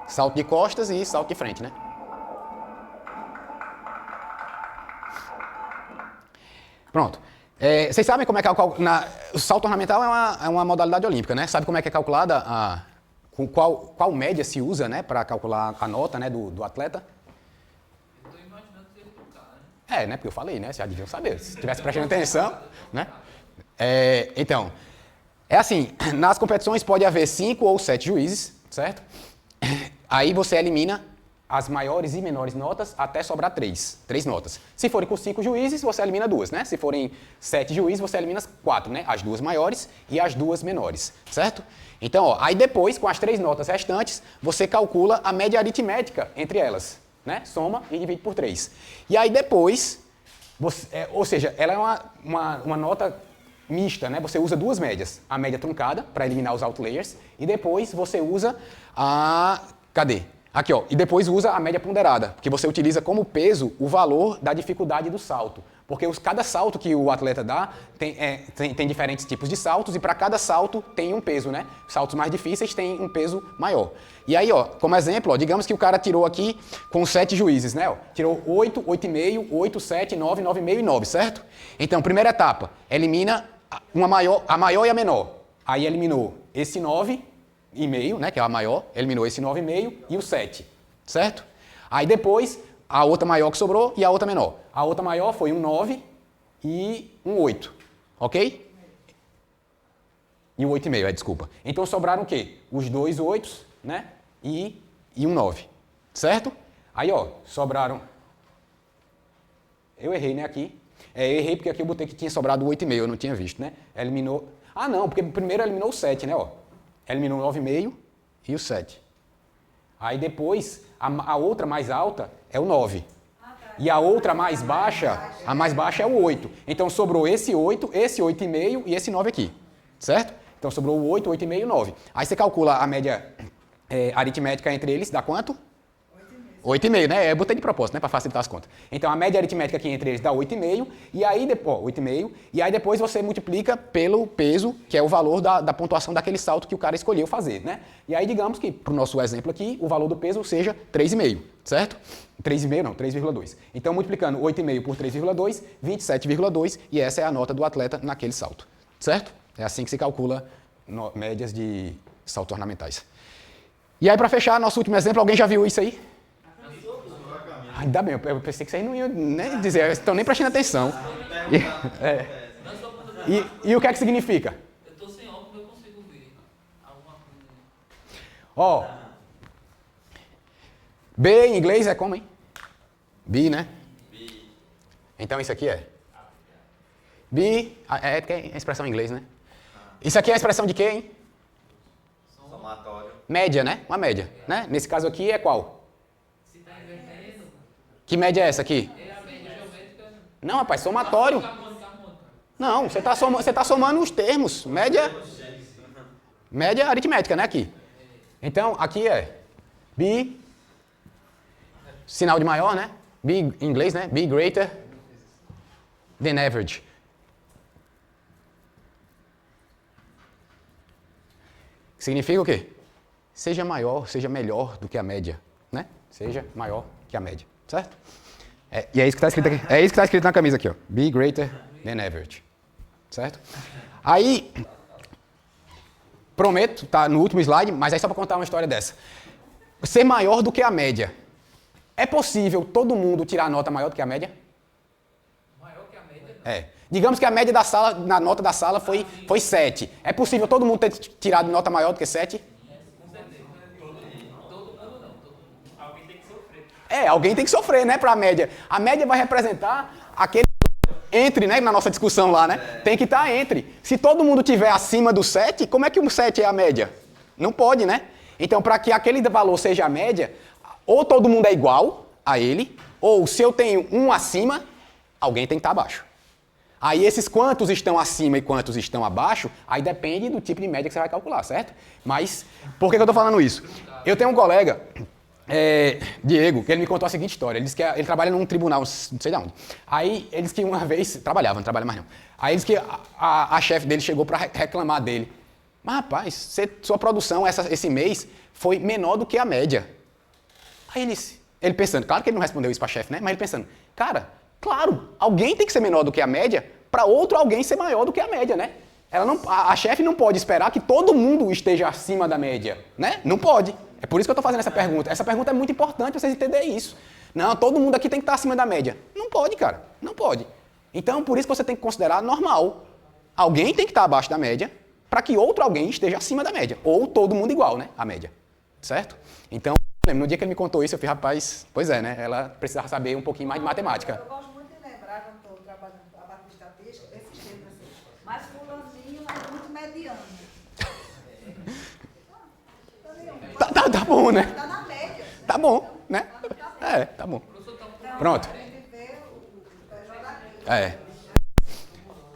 Salto de costas e salto de frente, né? Pronto. Vocês sabem como é que é o salto ornamental é uma modalidade olímpica, né? Sabe como é que é calculada com qual média se usa, né, para calcular a nota, né, do atleta? Eu tô imaginando se ele tocar, né? Né? Porque eu falei, né? Vocês já deviam saber. Se estivesse prestando atenção, né? Então, é assim, nas competições pode haver 5 ou 7 juízes, certo? Aí você elimina as maiores e menores notas até sobrar 3 notas. Se forem com 5 juízes, você elimina 2, né? Se forem 7 juízes, você elimina 4, né? As 2 maiores e as 2 menores, certo? Então, ó, aí depois, com as 3 notas restantes, você calcula a média aritmética entre elas, né? Soma e divide por 3. E aí depois, Ou seja, ela é uma nota mista, né? Você usa duas médias. A média truncada, para eliminar os outliers, e depois você usa a... Cadê? Aqui, ó. E depois usa a média ponderada, porque você utiliza como peso o valor da dificuldade do salto. Porque cada salto que o atleta dá tem diferentes tipos de saltos, e para cada salto tem um peso, né? Saltos mais difíceis têm um peso maior. E aí, ó, como exemplo, ó, digamos que o cara tirou aqui com 7 juízes, né? Ó, tirou 8, 8,5, 8, 7, 9, 9,5 e 9, certo? Então, primeira etapa, elimina a maior e a menor. Aí eliminou esse 9,5, né, que é a maior, eliminou esse 9,5 e o 7, certo? Aí depois, a outra maior que sobrou e a outra menor. A outra maior foi um 9 e um 8, ok? E um 8,5, desculpa. Então sobraram o quê? Os dois 8s, né, e um 9, certo? Aí, ó, sobraram... Eu errei, né, aqui. Eu errei porque aqui eu botei que tinha sobrado o 8,5, eu não tinha visto, né? Eliminou... Ah, não, porque primeiro eliminou o 7, né, ó. Eliminou o 9,5 e o 7. Aí depois, a outra mais alta é o 9. E a outra mais baixa, a mais baixa é o 8. Então sobrou esse 8, esse 8,5 e esse 9 aqui, certo? Então sobrou o 8, 8,5 e o 9. Aí você calcula a média aritmética entre eles, dá quanto? 8,5, né? Eu botei de propósito, né? Para facilitar as contas. Então, a média aritmética aqui entre eles dá 8,5, e aí depois, 8,5, e aí depois você multiplica pelo peso, que é o valor da pontuação daquele salto que o cara escolheu fazer, né? E aí, digamos que, para o nosso exemplo aqui, o valor do peso seja 3,5, certo? 3,5 não, 3,2. Então, multiplicando 8,5 por 3,2, 27,2, e essa é a nota do atleta naquele salto, certo? É assim que se calcula médias de saltos ornamentais. E aí, para fechar, nosso último exemplo, alguém já viu isso aí? Ainda bem, eu pensei que vocês não iam nem dizer, vocês estão nem prestando atenção. E o que é que significa? Eu estou sem óculos, eu consigo ver alguma coisa. Ó, B em inglês é como, hein? B, né? Então isso aqui é? B, é a expressão em inglês, né? Isso aqui é a expressão de quê, hein? Somatório. Média, né? Uma média, né? Nesse caso aqui é qual? Se está invertendo, Que média é essa aqui? é a média geométrica. Não, rapaz, somatório. Não, você tá somando os termos. Média aritmética, né, aqui. Então, aqui é B, sinal de maior, né? B em inglês, né? B greater than average. Significa o quê? Seja maior, seja melhor do que a média, né? Seja maior que a média, certo? E é isso que está escrito aqui. É isso que está escrito na camisa aqui, ó. Be greater than average, certo? Aí, prometo, tá no último slide, mas aí só para contar uma história dessa. Ser maior do que a média. É possível todo mundo tirar nota maior do que a média? Maior que a média? É. Digamos que a média da sala, na nota da sala foi 7. É possível todo mundo ter tirado nota maior do que 7? Alguém tem que sofrer. Alguém tem que sofrer, né, para a média. A média vai representar aquele entre, né, na nossa discussão lá, né? Tem que estar entre. Se todo mundo tiver acima do 7, como é que o 7 é a média? Não pode, né? Então, para que aquele valor seja a média, ou todo mundo é igual a ele, ou se eu tenho um acima, alguém tem que estar abaixo. Aí esses quantos estão acima e quantos estão abaixo, aí depende do tipo de média que você vai calcular, certo? Mas, por que eu estou falando isso? Eu tenho um colega, Diego, que ele me contou a seguinte história. Ele disse que ele trabalha num tribunal, não sei de onde. Aí ele disse que uma vez, não trabalha mais não. Aí ele disse que a chefe dele chegou para reclamar dele. Mas rapaz, sua produção esse mês foi menor do que a média. Aí ele pensando, claro que ele não respondeu isso para a chefe, né? Mas ele pensando, cara, claro, alguém tem que ser menor do que a média para outro alguém ser maior do que a média, né? A chefe não pode esperar que todo mundo esteja acima da média, né? Não pode. É por isso que eu estou fazendo essa pergunta. Essa pergunta é muito importante para vocês entenderem isso. Não, todo mundo aqui tem que estar acima da média. Não pode, cara. Não pode. Então, por isso que você tem que considerar normal. Alguém tem que estar abaixo da média para que outro alguém esteja acima da média. Ou todo mundo igual, né? A média. Certo? Então, no dia que ele me contou isso, eu falei, rapaz, pois é, né? Ela precisava saber um pouquinho mais de matemática. Eu gosto muito de lembrar, quando estou trabalhando a parte de estatística, esses termos assim. Mas fulaninho é muito mediano. Tá bom, né? Está na média. Né? Tá bom, né? Tá bom. Então, Pronto. a gente vê o PJ aqui. É.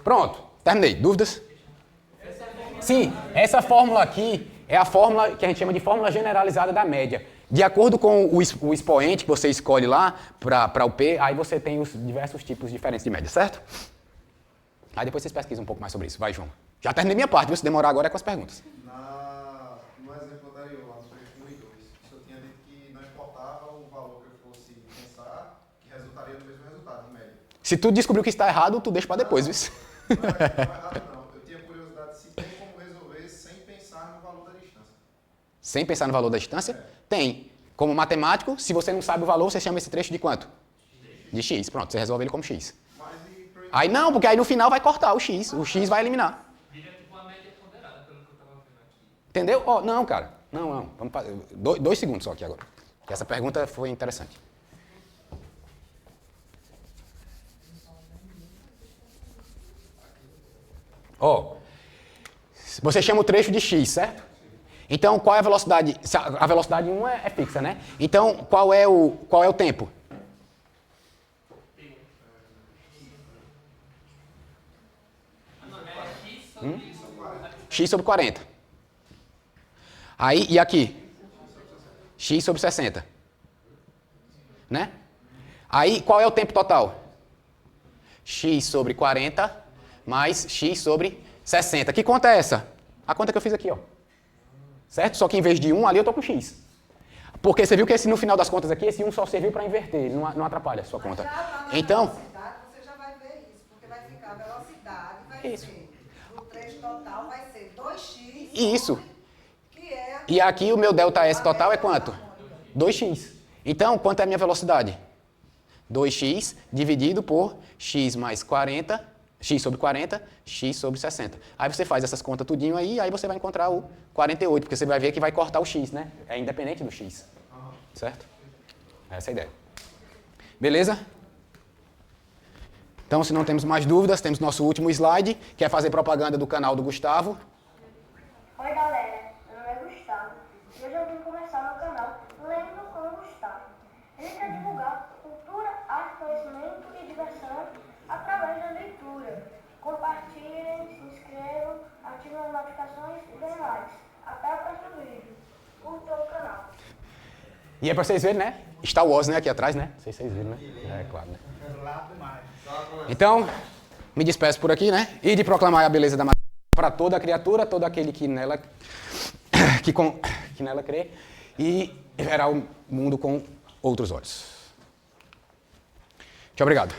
Pronto, terminei. Dúvidas? Sim, essa fórmula aqui é a fórmula que a gente chama de fórmula generalizada da média. De acordo com o expoente que você escolhe lá para o P, aí você tem os diversos tipos diferentes de média, certo? Aí depois vocês pesquisam um pouco mais sobre isso. Vai, João. Já terminei minha parte, viu? Se demorar agora é com as perguntas. No exemplo anterior, lá no trecho 1 e 2, o senhor tinha dito que não importava o valor que eu fosse pensar, que resultaria no mesmo resultado, em média. Se tu descobriu que está errado, tu deixa para depois, viu? Não é errado, não. Eu tinha curiosidade se tem como resolver sem pensar no valor da distância. Sem pensar no valor da distância? Tem. Como matemático, se você não sabe o valor, você chama esse trecho de quanto? De x. Pronto, você resolve ele como x. Aí não, porque aí no final vai cortar o x vai eliminar. Vira tipo uma média ponderada, pelo que eu estava vendo aqui. Entendeu? Oh, não, cara. Não. Vamos para 2 segundos só aqui agora. Essa pergunta foi interessante. Ó, você chama o trecho de x, certo? Então, qual é a velocidade? A velocidade 1 é fixa, né? Então, qual é o tempo? X sobre 40. Aí, e aqui? X sobre 60. Né? Aí, qual é o tempo total? X sobre 40 mais X sobre 60. Que conta é essa? A conta que eu fiz aqui, ó. Certo? Só que em vez de 1, ali eu tô com X. Porque você viu que esse, no final das contas aqui, esse 1 só serviu para inverter, ele não atrapalha a sua conta. Então, velocidade, você já vai ver isso, porque vai ficar a velocidade, vai ser, o trecho total vai ser 2x. Isso. Que é E aqui o meu ΔS total é quanto? 2x. Então, quanto é a minha velocidade? 2x dividido por x mais 40, x sobre 40, x sobre 60. Aí você faz essas contas tudinho aí você vai encontrar o 48, porque você vai ver que vai cortar o x, né? É independente do x. Certo? Essa é a ideia. Beleza? Então, se não temos mais dúvidas, temos nosso último slide, que é fazer propaganda do canal do Gustavo. Oi galera, meu nome é Gustavo e hoje eu vim começar meu canal Lendo com o Gustavo. Ele quer divulgar cultura, arte, conhecimento e diversão através da leitura. Compartilhem, se inscrevam, ativem as notificações e deem likes. Até o próximo vídeo. Curtam o canal. E é pra vocês verem, né? Star Wars, né? Aqui atrás, né? Não sei se vocês viram, né? É, claro, né? Então, me despeço por aqui, né? E de proclamar a beleza da matéria para toda a criatura, todo aquele que nela crê, e verá o mundo com outros olhos. Muito obrigado.